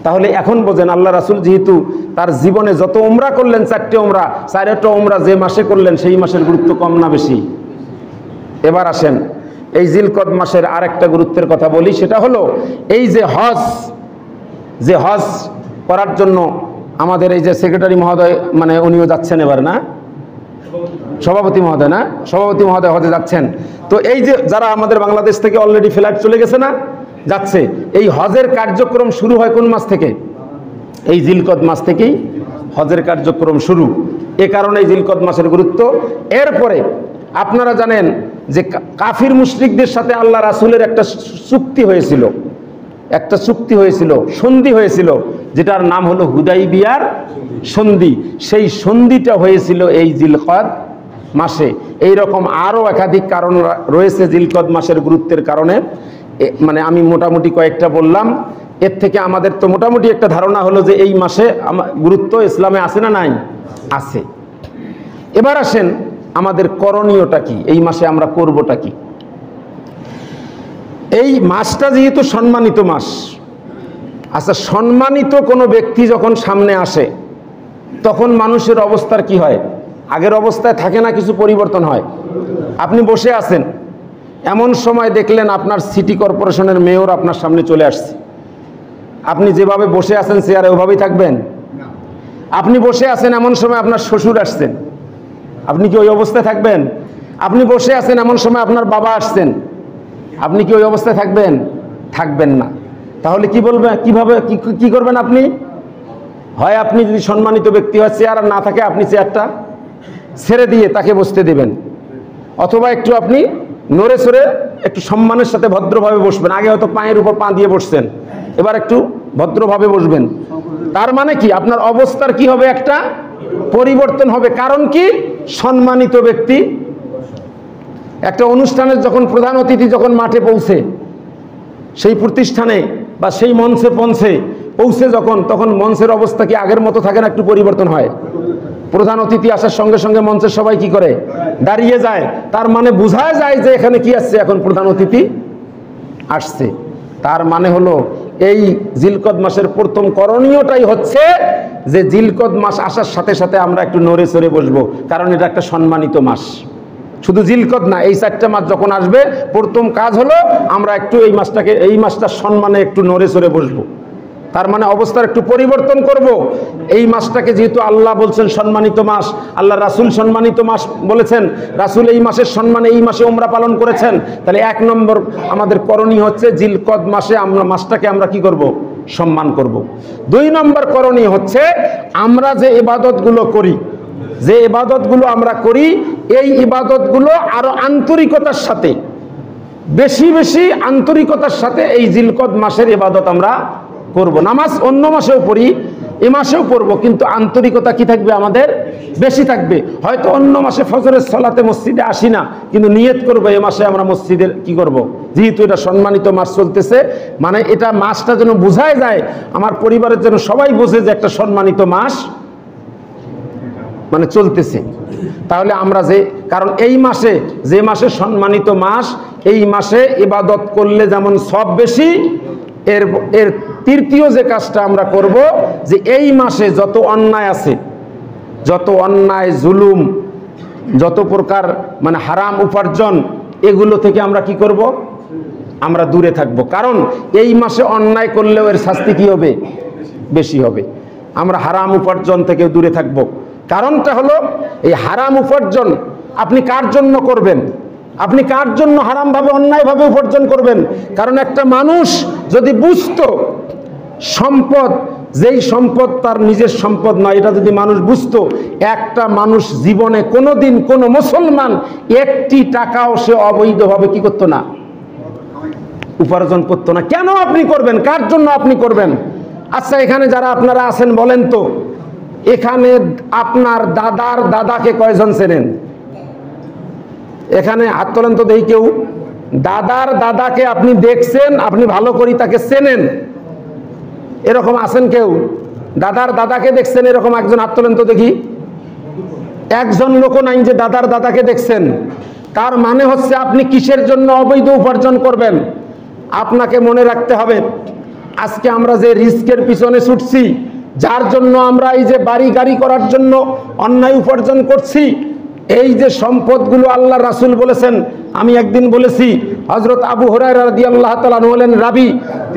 তাহলে এখন বোঝেন, আল্লাহ রাসূল যেহেতু তার জীবনে যত উমরা করলেন 4টে উমরা, 4টা উমরা যে মাসে করলেন সেই মাসের গুরুত্ব কম না বেশি? এবার আসেন এই জিলকদ মাসের আরেকটা গুরুত্বের কথা বলি, সেটা হলো এই যে হজ করার জন্য আমাদের এই যে সেক্রেটারি মহোদয়, মানে উনিও যাচ্ছেন এবার, না সভাপতি মহোদয়, না সভাপতি মহোদয় হজে যাচ্ছেন। তো এই যে যারা আমাদের বাংলাদেশ থেকে অলরেডি ফ্লাইট চলে গেছে, না যাচ্ছে, এই হজের কার্যক্রম শুরু হয় কোন মাস থেকে? এই জিলকদ মাস থেকেই হজের কার্যক্রম শুরু। এ কারণে জিলকদ মাসের গুরুত্ব। এরপরে আপনারা জানেন যে কাফির মুশরিকদের সাথে আল্লাহ রাসূলের একটা চুক্তি হয়েছিল, সন্ধি হয়েছিল, যেটার নাম হলো হুদাইবিয়ার সন্ধি। সেই সন্ধিটা হয়েছিল এই জিলকদ মাসে। এই রকম আরও একাধিক কারণ রয়েছে জিলকদ মাসের গুরুত্বের কারণে, মানে আমি মোটামুটি কয়েকটা বললাম। এর থেকে আমাদের তো মোটামুটি একটা ধারণা হলো যে এই মাসে গুরুত্ব ইসলামে আছে না নাই? আছে। এবার আসেন আমাদের করণীয়টা কি, এই মাসে আমরা করবটা কি? এই মাসটা যেহেতু সম্মানিত মাস, আচ্ছা সম্মানিত কোনো ব্যক্তি যখন সামনে আসে তখন মানুষের অবস্থার কি হয়? আগের অবস্থায় থাকে না, কিছু পরিবর্তন হয়। আপনি বসে আছেন, এমন সময় দেখলেন আপনার সিটি কর্পোরেশনের মেয়র আপনার সামনে চলে আসছে, আপনি যেভাবে বসে আছেন চেয়ারে ওভাবেই থাকবেন? আপনি বসে আছেন, এমন সময় আপনার শ্বশুর আসছেন, আপনি কি ওই অবস্থায় থাকবেন? আপনি বসে আছেন, এমন সময় আপনার বাবা আসছেন, আপনি কি ওই অবস্থায় থাকবেন? থাকবেন না। তাহলে কি বলবেন, কিভাবে কি করবেন আপনি? হয় আপনি যদি সম্মানিত ব্যক্তি হয়, চেয়ার আর না থাকে, আপনি চেয়ারটা ছেড়ে দিয়ে তাকে বসতে দেবেন, অথবা একটু আপনি নড়ে সরে একটু সম্মানের সাথে ভদ্রভাবে বসবেন। আগে হয়তো পায়ের উপর পা দিয়ে বসছেন, এবার একটু ভদ্রভাবে বসবেন। তার মানে কি আপনার অবস্থার কি হবে? একটা পরিবর্তন হবে। কারণ কি? সম্মানিত ব্যক্তি একটা অনুষ্ঠানের যখন প্রধান অতিথি যখন মাঠে পৌঁছে, সেই প্রতিষ্ঠানে বা সেই মঞ্চে পৌঁছে যখন, তখন মঞ্চের অবস্থা কি আগের মতো থাকে না? একটু পরিবর্তন হয়। প্রধান অতিথি আসার সঙ্গে সঙ্গে মঞ্চের সবাই কি করে? দাঁড়িয়ে যায়। তার মানে বোঝা যায় যে এখানে কি আসছে, এখন প্রধান অতিথি আসছে। তার মানে হলো এই জিলকদ মাসের প্রথম করণীয়টাই হচ্ছে যে জিলকদ মাস আসার সাথে সাথে আমরা একটু নড়ে চড়ে বসবো, কারণ এটা একটা সম্মানিত মাস। শুধু জিলকদ না, এই 4টা মাস যখন আসবে প্রথম কাজ হলো আমরা একটু এই মাসটার সম্মানে একটু নড়ে চড়ে বসবো। তার মানে অবস্থার একটু পরিবর্তন করব। এই মাসটাকে যেহেতু আল্লাহ বলছেন সম্মানিত মাস, আল্লাহ রাসূল সম্মানিত মাস বলেছেন, রাসূল এই মাসের সম্মানে এই মাসে উমরা পালন করেছেন, তাহলে 1 নম্বর আমাদের করণীয় হচ্ছে জিলকদ মাসে মাসটাকে আমরা কি করব? সম্মান করব। 2 নম্বর করণীয় হচ্ছে আমরা যে ইবাদতগুলো করি, এই ইবাদতগুলো আরো আন্তরিকতার সাথে, বেশি বেশি আন্তরিকতার সাথে এই জিলকদ মাসের ইবাদত আমরা করব। নামাজ অন্য মাসেও পড়ি, এ মাসেও পড়বো, কিন্তু আন্তরিকতা কি থাকবে? আমাদের বেশি থাকবে। হয়তো অন্য মাসে ফজরের সালাতে মসজিদে আসি না, কিন্তু নিয়ত করবো এ মাসে আমরা মসজিদের কি করব, যেহেতু এটা সম্মানিত মাস চলতেছে, মানে এটা মাসটা যেন বোঝায় যায়, আমার পরিবারের যেন সবাই বোঝে যে একটা সম্মানিত মাস মানে চলতেছে। তাহলে আমরা কারণ এই মাসে, যে মাসে সম্মানিত মাস, এই মাসে ইবাদত করলে যেমন সব বেশি, এর তৃতীয় যে কাজটা আমরা করব, যে এই মাসে যত অন্যায় আছে, যত অন্যায় জুলুম, যত প্রকার মানে হারাম উপার্জন, এগুলো থেকে আমরা কি করব? আমরা দূরে থাকব। কারণ এই মাসে অন্যায় করলেও এর শাস্তি কি হবে? বেশি হবে। আমরা হারাম উপার্জন থেকে দূরে থাকব। কারণটা হলো এই হারাম উপার্জন আপনি কার জন্য করবেন? আপনি কার জন্য হারামভাবে অন্যায়ভাবে উপার্জন করবেন? কারণ একটা মানুষ যদি বুঝতো সম্পদ, যেই সম্পদ তার নিজের সম্পদ নয়, এটা যদি মানুষ বুঝতো, একটা মানুষ জীবনে কোনোদিন কোনো মুসলমান 1টি টাকাও সে অবৈধভাবে কি করতো না, উপার্জন করতো না। কেন আপনি করবেন? কার জন্য আপনি করবেন? আচ্ছা, এখানে যারা আপনারা আছেন বলেন তো, এখানে আপনার দাদার দাদাকে কয়জন চেনেন? এখানে হাত তোলেন তো দেখি কেউ। দাদার দাদাকে আপনি দেখছেন, আপনি ভালো করে তাকে চেনেন, এরকম আছেন কেউ? দাদার দাদাকে দেখছেন এরকম একজন হাত তোলেন তো দেখি। একজন লোক নাই যে দাদার দাদাকে দেখছেন। তার মানে হচ্ছে আপনি কিসের জন্য অবৈধ উপার্জন করবেন? আপনাকে মনে রাখতে হবে, আজকে আমরা যে রিস্কের পিছনে ছুটছি, যার জন্য আমরা এই যে বাড়ি গাড়ি করার জন্য অন্যায় উপার্জন করছি, এই যে সম্পদগুলো আল্লাহ রাসূল বলেছেন, আমি একদিন বলেছি, হযরত আবু হুরায়রা রাদিয়াল্লাহু তাআলা আনহু হলেন রাবী,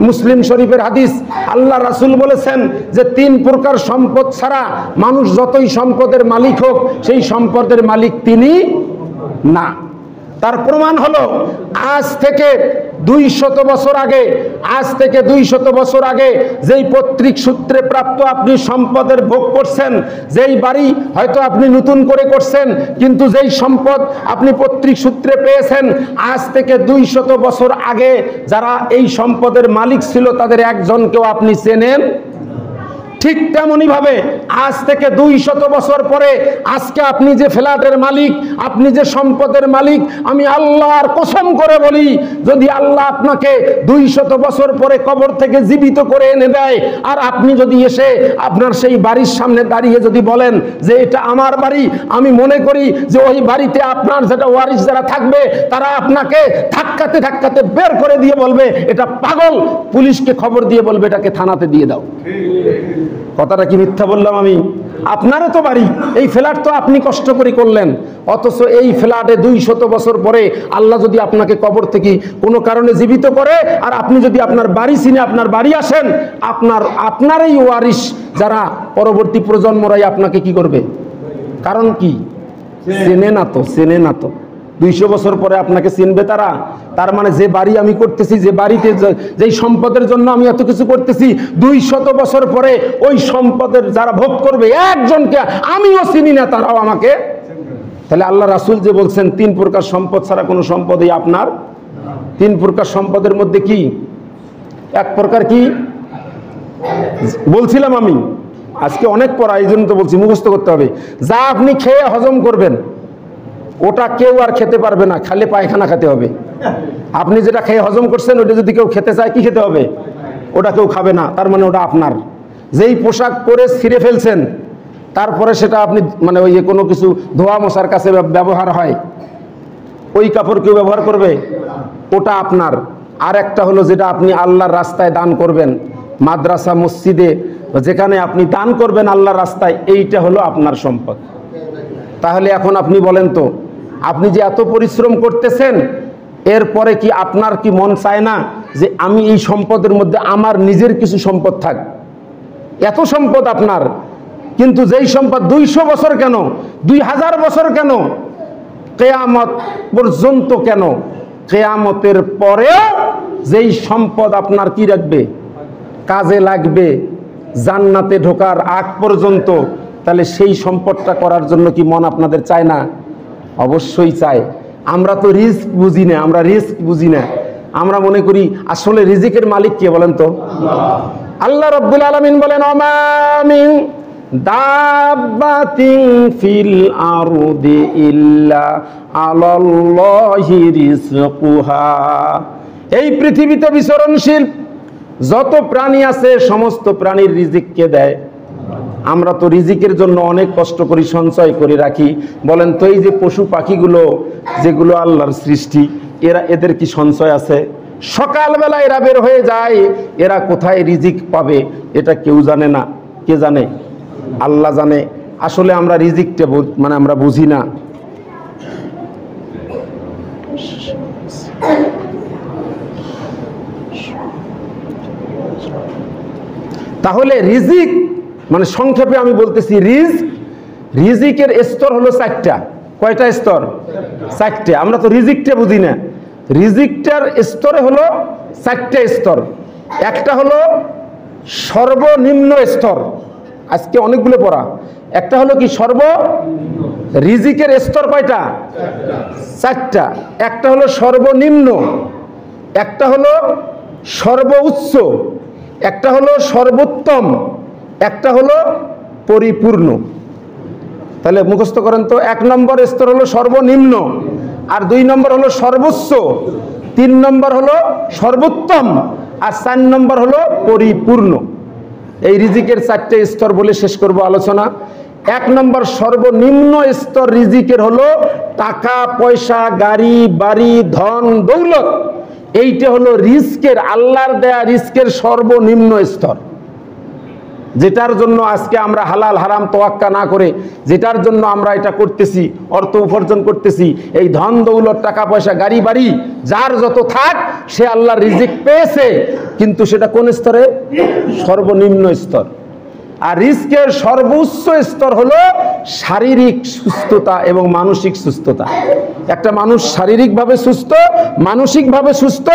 মুসলিম শরীফের হাদিস, আল্লাহ রাসূল বলেছেন যে 3 প্রকার সম্পদ ছাড়া মানুষ যতই সম্পদের মালিক হোক, সেই সম্পদের মালিক তিনি না। তার প্রমাণ হলো আজ থেকে 200 বছর আগে, যেই পৈতৃক সূত্রে প্রাপ্ত আপনি সম্পদের ভোগ করছেন, যেই বাড়ি হয়তো আপনি নতুন করে করছেন, কিন্তু যেই সম্পদ আপনি পৈতৃক সূত্রে পেয়েছেন, আজ থেকে 200 বছর আগে যারা এই সম্পদের মালিক ছিল, তাদের একজনকেও আপনি চেনেন। ঠিক তেমনি ভাবে আজ থেকে 200 বছর পরে আজকে আপনি যে ফ্ল্যাটের মালিক, আপনি যে সম্পদের মালিক, আমি আল্লাহর কসম করে বলি, যদি আল্লাহ আপনাকে 200 বছর পরে কবর থেকে জীবিত করে এনে দেয়, আর আপনি যদি এসে আপনার সেই বাড়ির সামনে দাঁড়িয়ে যদি বলেন যে এটা আমার বাড়ি, আমি মনে করি যে ওই বাড়িতে আপনার যেটা ওয়ারিশ যারা থাকবে, তারা আপনাকে ধাক্কাতে ধাক্কাতে বের করে দিয়ে বলবে এটা পাগল, পুলিশকে খবর দিয়ে বলবে এটাকে থানাতে দিয়ে দাও। কথাটা কি মিথ্যা বললাম আমি? আপনারও তো বাড়ি, এই ফ্ল্যাট তো আপনি কষ্ট করে করলেন, অথচ এই ফ্ল্যাটে 200 বছর পরে আল্লাহ যদি আপনাকে কবর থেকে কোনো কারণে জীবিত করে, আর আপনি যদি আপনার বাড়ি চিনে আপনার বাড়ি আসেন, আপনার এই ওয়ারিশ যারা পরবর্তী প্রজন্মরাই আপনাকে কি করবে? কারণ কি? চেনে না তো 200 বছর পরে আপনাকে চিনবে তারা। তার মানে যে বাড়ি আমি করতেছি, যে বাড়িতে যেই সম্পদের জন্য আমি এত কিছু করতেছি, 200 বছর পরে ওই সম্পদের যারা ভোগ করবে, একজনকে আমিও চিনি না, তারাও আমাকে। তাহলে আল্লাহ রাসূল যে বলছেন 3 প্রকার সম্পদ ছাড়া কোনো সম্পদই আপনার। 3 প্রকার সম্পদের মধ্যে কি? 1 প্রকার কি বলছিলাম আমি, আজকে অনেক পড়া, এই জন্য তো বলছি, মুখস্থ করতে হবে। যা আপনি খেয়ে হজম করবেন, ওটা কেউ আর খেতে পারবে না, খালি পায়খানা খেতে হবে। আপনি যেটা খেয়ে হজম করছেন, ওটা যদি কেউ খেতে চায়, কি খেতে হবে? ওটা কেউ খাবে না, তার মানে ওটা আপনার। যেই পোশাক পরে ছিঁড়ে ফেলছেন, তারপরে সেটা আপনি মানে ওই যে কোনো কিছু ধোয়া মশার কাছে ব্যবহার হয়, ওই কাপড় কেউ ব্যবহার করবে? ওটা আপনার। আর একটা হলো যেটা আপনি আল্লাহর রাস্তায় দান করবেন, মাদ্রাসা মসজিদে যেখানে আপনি দান করবেন আল্লাহর রাস্তায়, এইটা হলো আপনার সম্পদ। তাহলে এখন আপনি বলেন তো, আপনি যে এত পরিশ্রম করতেছেন, এরপরে কি আপনার কি মন চায় না যে আমি এই সম্পদের মধ্যে আমার নিজের কিছু সম্পদ থাক? এত সম্পদ আপনার, কিন্তু যেই সম্পদ 200 বছর কেন, 2000 বছর কেন, কিয়ামত পর্যন্ত কেন, কিয়ামতের পরেও যেই সম্পদ আপনার কি রাখবে, কাজে লাগবে জান্নাতে ঢোকার আগ পর্যন্ত, তাহলে সেই সম্পদটা করার জন্য কি মন আপনাদের চায় না? অবশ্যই চায়। আমরা তো রিস্ক বুঝি না, আমরা রিস্ক বুঝি না। আমরা মনে করি আসলে রিজিকের মালিক কে বলেন তো? আল্লাহ রাব্বুল আলামিন বলেন, ওমা মিন দাব্বাতিন ফিল আরদি ইল্লা আলাল্লাহি রিজকুহা। এই পৃথিবীতে বিচরণশীল যত প্রাণী আছে সমস্ত প্রাণীর রিজিক কে দেয়? আমরা তো রিজিকের জন্য অনেক কষ্ট করি, সঞ্চয় করে রাখি। বলেন তো এই যে পশু পাখিগুলো যেগুলো আল্লাহর সৃষ্টি, এদের কি সঞ্চয় আছে? সকালবেলা এরা বের হয়ে যায়, এরা কোথায় রিজিক পাবে এটা কেউ জানে না। কে জানে? আল্লাহ জানে। আসলে আমরা রিজিকটা মানে আমরা বুঝি না। তাহলে রিজিক মানে সংক্ষেপে আমি বলতেছি, রিজিকের স্তর হলো 4টা। কয়টা স্তর? 4টে। আমরা তো রিজিকটা বুঝি না। রিজিকটার স্তরে হলো 4টে স্তর। একটা হলো সর্বনিম্ন স্তর, আজকে অনেকগুলো পড়া। একটা হলো কি রিজিকের স্তর কয়টা? 4টা। একটা হলো সর্বনিম্ন, একটা হলো সর্বোচ্চ, একটা হলো সর্বোত্তম, একটা হলো পরিপূর্ণ। তাহলে মুখস্থ করেন তো, 1 নম্বর স্তর হলো সর্বনিম্ন, আর 2 নম্বর হলো সর্বোচ্চ, 3 নম্বর হলো সর্বোত্তম, আর 4 নম্বর হলো পরিপূর্ণ। এই রিজিকের 4টে স্তর বলে শেষ করব আলোচনা। 1 নম্বর সর্বনিম্ন স্তর রিজিকের হলো টাকা পয়সা, গাড়ি বাড়ি, ধন দৌলত। এইটা হলো রিস্কের, আল্লাহর দেয়া রিস্কের সর্বনিম্ন স্তর, যেটার জন্য আজকে আমরা হালাল হারাম তোয়াক্কা না করে, যেটার জন্য আমরা এটা করতেছি, অর্থ উপার্জন করতেছি, এই ধন দৌলত টাকা পয়সা গাড়ি বাড়ি যার যত থাক, সে আল্লাহর রিজিক পেয়েছে, কিন্তু সেটা কোন স্তরে? সর্বনিম্ন স্তর। আর রিস্কের সর্বোচ্চ স্তর হলো শারীরিক সুস্থতা এবং মানসিক সুস্থতা। একটা মানুষ শারীরিকভাবে সুস্থ, মানসিকভাবে সুস্থ,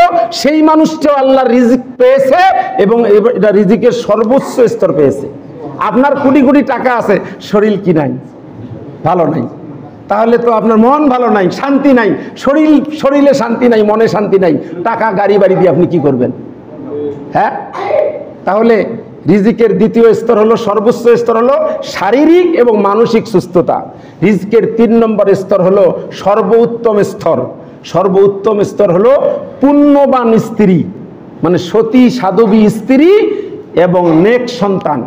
সেই মানুষটাও আল্লাহর রিজিক পেয়েছে এবং এটা রিজিকের সর্বোচ্চ স্তর পেয়েছে। আপনার কোটি কোটি টাকা আছে, শরীর কি নাই? ভালো নাই। তাহলে তো আপনার মন ভালো নাই, শান্তি নাই, শরীরে শান্তি নাই, মনে শান্তি নাই, টাকা গাড়ি বাড়ি দিয়ে আপনি কি করবেন? হ্যাঁ, তাহলে রিজিকের দ্বিতীয় স্তর হলো, সর্বোচ্চ স্তর হলো শারীরিক এবং মানসিক সুস্থতা। রিজিকের 3 নম্বর স্তর হলো সর্বোত্তম স্তর। সর্বোত্তম স্তর হলো পুণ্যবান স্ত্রী, মানে সতী সাধবী স্ত্রী এবং নেক সন্তান।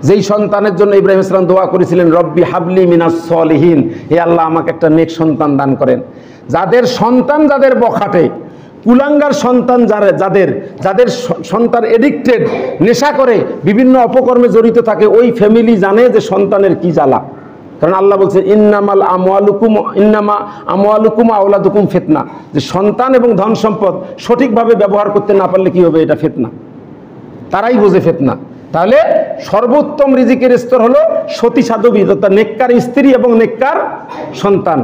যেই সন্তানের জন্য ইব্রাহিম ইসলাম দোয়া করেছিলেন, রব্বি হাবলি মিনাস সলিহিন, হে আল্লাহ আমাকে একটা নেক সন্তান দান করেন। যাদের সন্তান যাদের বখাটে, কুলাঙ্গার সন্তান যাদের সন্তান এডিক্টেড, নেশা করে, বিভিন্ন অপকর্মে জড়িত থাকে, ওই ফ্যামিলি জানে যে সন্তানের কি জ্বালা। কারণ আল্লাহ বলছে ইন্নামা আমওয়ালুকুম আওলাদুকুম ফিতনা, যে সন্তান এবং ধন সম্পদ সঠিকভাবে ব্যবহার করতে না পারলে কি হবে? এটা ফিতনা। তারাই বোঝে ফিতনা। তাহলে সর্বোত্তম রিজিকের স্তর হলো সতী সাধবী, অর্থাৎ নেককার স্ত্রী এবং নেককার সন্তান।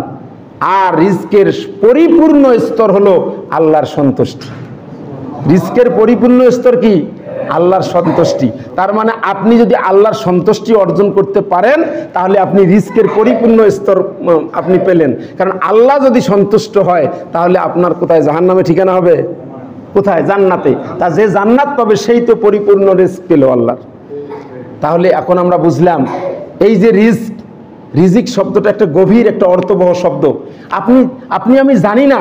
আর রিজকের পরিপূর্ণ স্তর হলো আল্লাহর সন্তুষ্টি। রিজকের পরিপূর্ণ স্তর কি? আল্লাহর সন্তুষ্টি। তার মানে আপনি যদি আল্লাহর সন্তুষ্টি অর্জন করতে পারেন, তাহলে আপনি রিজকের পরিপূর্ণ স্তর আপনি পেলেন। কারণ আল্লাহ যদি সন্তুষ্ট হয়, তাহলে আপনার কোথায়? জাহান্নামে ঠিকানা হবে। কোথায়? জান্নাতে। তা যে জান্নাত পাবে সেই তো পরিপূর্ণ রিজক পেল আল্লাহর। তাহলে এখন আমরা বুঝলাম এই যে রিজিক শব্দটা একটা গভীর, একটা অর্থবহ শব্দ। আপনি আমি জানি না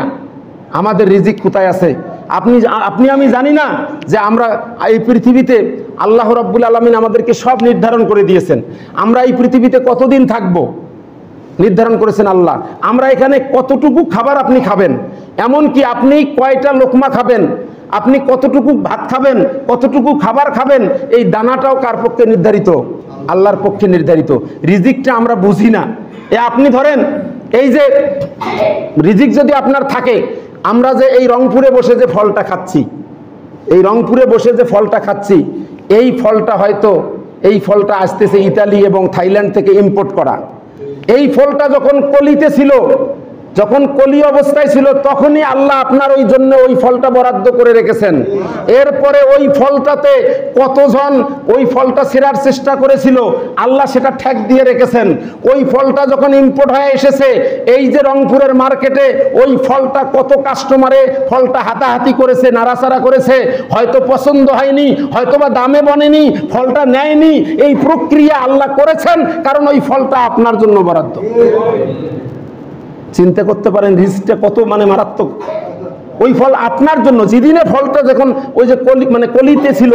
আমাদের রিজিক কোথায় আছে। আপনি আমি জানি না যে আমরা এই পৃথিবীতে, আল্লাহ রাব্বুল আলামিন আমাদেরকে সব নির্ধারণ করে দিয়েছেন। আমরা এই পৃথিবীতে কতদিন থাকব নির্ধারণ করেছেন আল্লাহ। আমরা এখানে কতটুকু খাবার আপনি খাবেন, এমনকি আপনি কয়টা লোকমা খাবেন, আপনি কতটুকু ভাত খাবেন, কতটুকু খাবার খাবেন, এই দানাটাও কার পক্ষে নির্ধারিত? আল্লাহর পক্ষে নির্ধারিত। রিজিকটা আমরা বুঝি না। আপনি ধরেন এই যে রিজিক যদি আপনার থাকে, আমরা যে এই রংপুরে বসে যে ফলটা খাচ্ছি, এই রংপুরে বসে যে ফলটা খাচ্ছি, এই ফলটা হয়তো এই ফলটা আসতেছে ইতালি এবং থাইল্যান্ড থেকে ইম্পোর্ট করা। এই ফলটা যখন কলিতে ছিল, যখন কলি অবস্থায় ছিল, তখনই আল্লাহ আপনার ওই জন্য ওই ফলটা বরাদ্দ করে রেখেছেন। এরপরে ওই ফলটাতে কতজন ওই ফলটা ছেঁড়ার চেষ্টা করেছিল, আল্লাহ সেটা ঠেক দিয়ে রেখেছেন। ওই ফলটা যখন ইম্পোর্ট হয়ে এসেছে, এই যে রংপুরের মার্কেটে ওই ফলটা কত কাস্টমারে ফলটা হাতাহাতি করেছে, নাড়াচাড়া করেছে, হয়তো পছন্দ হয়নি, হয়তো বা দামে বনেনি, ফলটা নেয়নি। এই প্রক্রিয়া আল্লাহ করেছেন, কারণ ওই ফলটা আপনার জন্য বরাদ্দ। চিন্তা করতে পারেন রিস্কটা কত মানে মারাত্মক। ওই ফল আপনার জন্য, যেদিনে ফলটা যখন ওই যে কলিতে ছিল,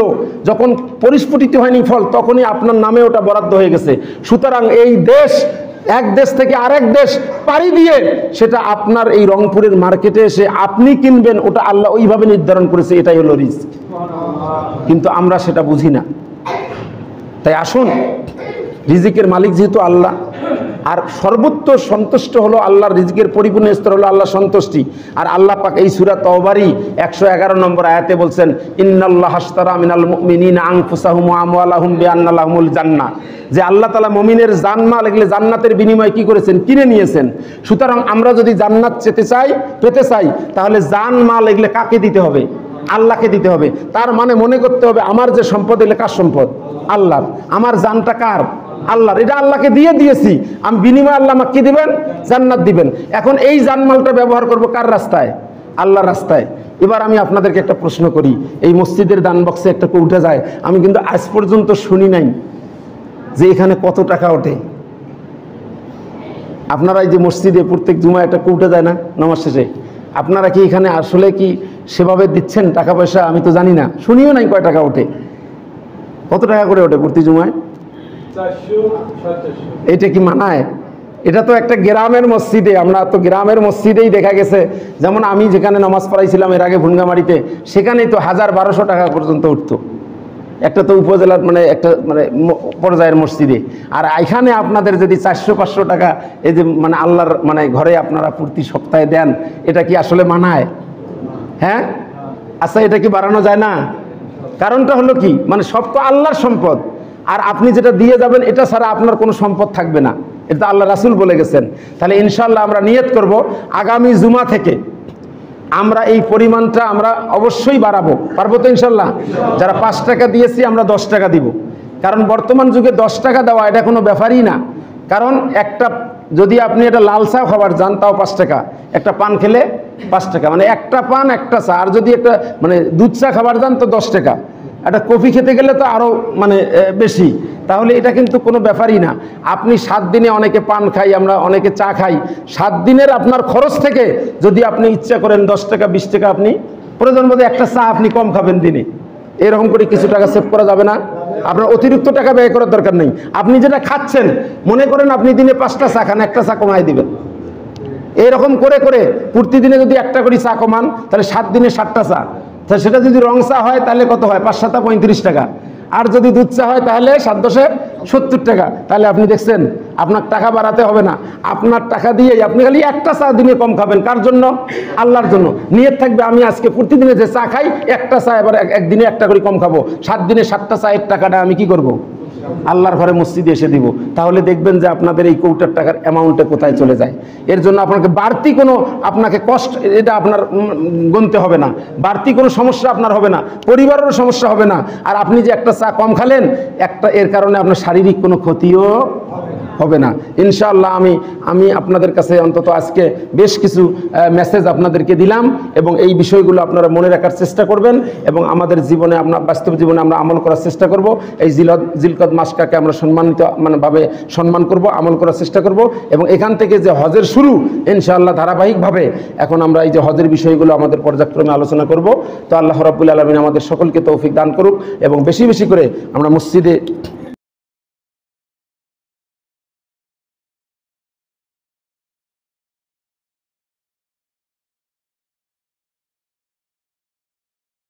যখন পরিস্ফুটিত হয়নি ফল, তখনই আপনার নামে ওটা বরাদ্দ হয়ে গেছে। সুতরাং এই দেশ, এক দেশ থেকে আরেক দেশ পাড়ি দিয়ে সেটা আপনার এই রংপুরের মার্কেটে এসে আপনি কিনবেন, ওটা আল্লাহ ওইভাবে নির্ধারণ করেছে, এটাই হলো রিস্ক। কিন্তু আমরা সেটা বুঝি না। তাই আসুন, রিজিকের মালিক যেহেতু আল্লাহ, আর সর্বোচ্চ সন্তুষ্ট হলো আল্লাহর রিজিকের পরিপূর্ণ স্তর হলো আল্লাহ সন্তুষ্টি। আর আল্লাহ পাক এই সূরা তওবারই 111 নম্বর আয়াতে বলছেন, ইন্নাল্লাহা আশতারা মিনাল মুমিনিনা আনফুসাহুম ওয়া আমওয়ালাহুম বিআন্না লাহুমুল জান্নাহ, যে আল্লাহ তাআলা মুমিনের জানমাল এগুলো জান্নাতের বিনিময়ে কি করেছেন, কিনে নিয়েছেন। সুতরাং আমরা যদি জান্নাত পেতে চাই, তাহলে জানমাল এগুলো কাকে দিতে হবে? আল্লাহকে দিতে হবে। তার মানে মনে করতে হবে আমার যে সম্পদ, এগুলো কার সম্পদ? আল্লাহর। আমার জানটা কার? আল্লাহর। এটা আল্লাহকে দিয়ে দিয়েছি, আমি বিনিময়ে আল্লাহ আমাকে কি দিবেন? জান্নাত দিবেন। এখন এই জানমালটা ব্যবহার করব কার রাস্তায়? আল্লাহর রাস্তায়। এবার আমি আপনাদেরকে একটা প্রশ্ন করি, এই মসজিদের দান বক্সে একটা কৌটা যায়, আমি কিন্তু আজ পর্যন্ত শুনি নাই যে এখানে কত টাকা ওঠে। আপনারা এই যে মসজিদে প্রত্যেক জুমায় একটা কৌটা যায় না নামাজ শেষে, আপনারা কি এখানে আসলে কি সেভাবে দিচ্ছেন টাকা পয়সা? আমি তো জানি না, শুনিও নাই কয় টাকা ওঠে। কত টাকা করে ওঠে প্রতি জুমায়? এটা কি মানায়? এটা তো একটা গ্রামের মসজিদে, আমরা তো গ্রামের মসজিদেই দেখা গেছে, যেমন আমি যেখানে নামাজ পড়াইছিলাম এর আগে ভুনগামারিতে, সেখানেই তো 1000-1200 টাকা পর্যন্ত উঠতো। একটা তো উপজেলার একটা পর্যায়ের মসজিদে। আর এখানে আপনাদের যদি 400-500 টাকা এই যে আল্লাহর ঘরে আপনারা প্রতি সপ্তাহে দেন, এটা কি আসলে মানায়? হ্যাঁ, আচ্ছা, এটা কি বাড়ানো যায় না? কারণটা হলো কি, সব তো আল্লাহর সম্পদ, আর আপনি যেটা দিয়ে যাবেন এটা ছাড়া আপনার কোনো সম্পদ থাকবে না, এটা আল্লাহ রাসূল বলে গেছেন। তাহলে ইনশাআল্লাহ আমরা নিয়ত করব, আগামী জুমা থেকে আমরা এই পরিমাণটা আমরা অবশ্যই বাড়াবো। পারবো তো ইনশাআল্লাহ? যারা 5 টাকা দিয়েছি আমরা 10 টাকা দিব, কারণ বর্তমান যুগে 10 টাকা দেওয়া এটা কোনো ব্যাপারই না। কারণ একটা যদি আপনি এটা লাল চা খাবার যান, তাও 5 টাকা, একটা পান খেলে 5 টাকা, একটা পান একটা চা। আর যদি একটা দুধ চা খাবার যান তো 10 টাকা, একটা কফি খেতে গেলে তো আরও বেশি। তাহলে এটা কিন্তু কোনো ব্যাপারই না। আপনি 7 দিনে, অনেকে পান খাই, আমরা অনেকে চা খাই, 7 দিনের আপনার খরচ থেকে যদি আপনি ইচ্ছা করেন 10 টাকা 20 টাকা, আপনি প্রয়োজন বোধে একটা চা আপনি কম খাবেন দিনে, এরকম করে কিছু টাকা সেভ করা যাবে না? আপনার অতিরিক্ত টাকা ব্যয় করার দরকার নেই। আপনি যেটা খাচ্ছেন, মনে করেন আপনি দিনে 5টা চা খান, একটা চা কমাই দিবেন। এইরকম করে করে প্রতিদিনে যদি একটা করে চা কমান, তাহলে 7 দিনে 7টা চা। তাহলে সেটা যদি রং চা হয় তাহলে কত হয়? 5-7 35 টাকা। আর যদি দুধ চা হয় তাহলে 7-10 70 টাকা। তাহলে আপনি দেখছেন আপনার টাকা বাড়াতে হবে না, আপনার টাকা দিয়েই আপনি খালি একটা চা দিনে কম খাবেন। কার জন্য? আল্লাহর জন্য। নিয়ত থাকবে আমি আজকে প্রতিদিনে যে চা খাই, একটা চা এবার একদিনে একটা করে কম খাবো, 7 দিনে 7টা চায়ের টাকাটা আমি কি করব? আল্লাহর ঘরে মসজিদে এসে দিব। তাহলে দেখবেন যে আপনাদের এই কৌটার টাকার অ্যামাউন্টে কোথায় চলে যায়। এর জন্য আপনাকে বাড়তি কোনো কষ্ট এটা আপনার গুনতে হবে না, বাড়তি কোনো সমস্যা আপনার হবে না, পরিবারেরও সমস্যা হবে না। আর আপনি যে একটা চা কম খালেন, এর কারণে আপনার শারীরিক কোনো ক্ষতিও হবে না ইনশাআল্লাহ। আমি আপনাদের কাছে অন্তত আজকে বেশ কিছু মেসেজ আপনাদেরকে দিলাম, এবং এই বিষয়গুলো আপনারা মনে রাখার চেষ্টা করবেন, এবং আমাদের জীবনে, বাস্তব জীবনে আমরা আমল করার চেষ্টা করব। এই জিলকদ মাসটাকে আমরা সম্মানিত ভাবে সম্মান করব, আমল করার চেষ্টা করব। এবং এখান থেকে যে হজের শুরু, ইনশাআল্লাহ ধারাবাহিকভাবে এখন আমরা এই যে হজের বিষয়গুলো আমাদের পর্যায়ক্রমে আলোচনা করব। তো আল্লাহ রাব্বুল আলামিন আমাদের সকলকে তৌফিক দান করুক, এবং বেশি বেশি করে আমরা মসজিদে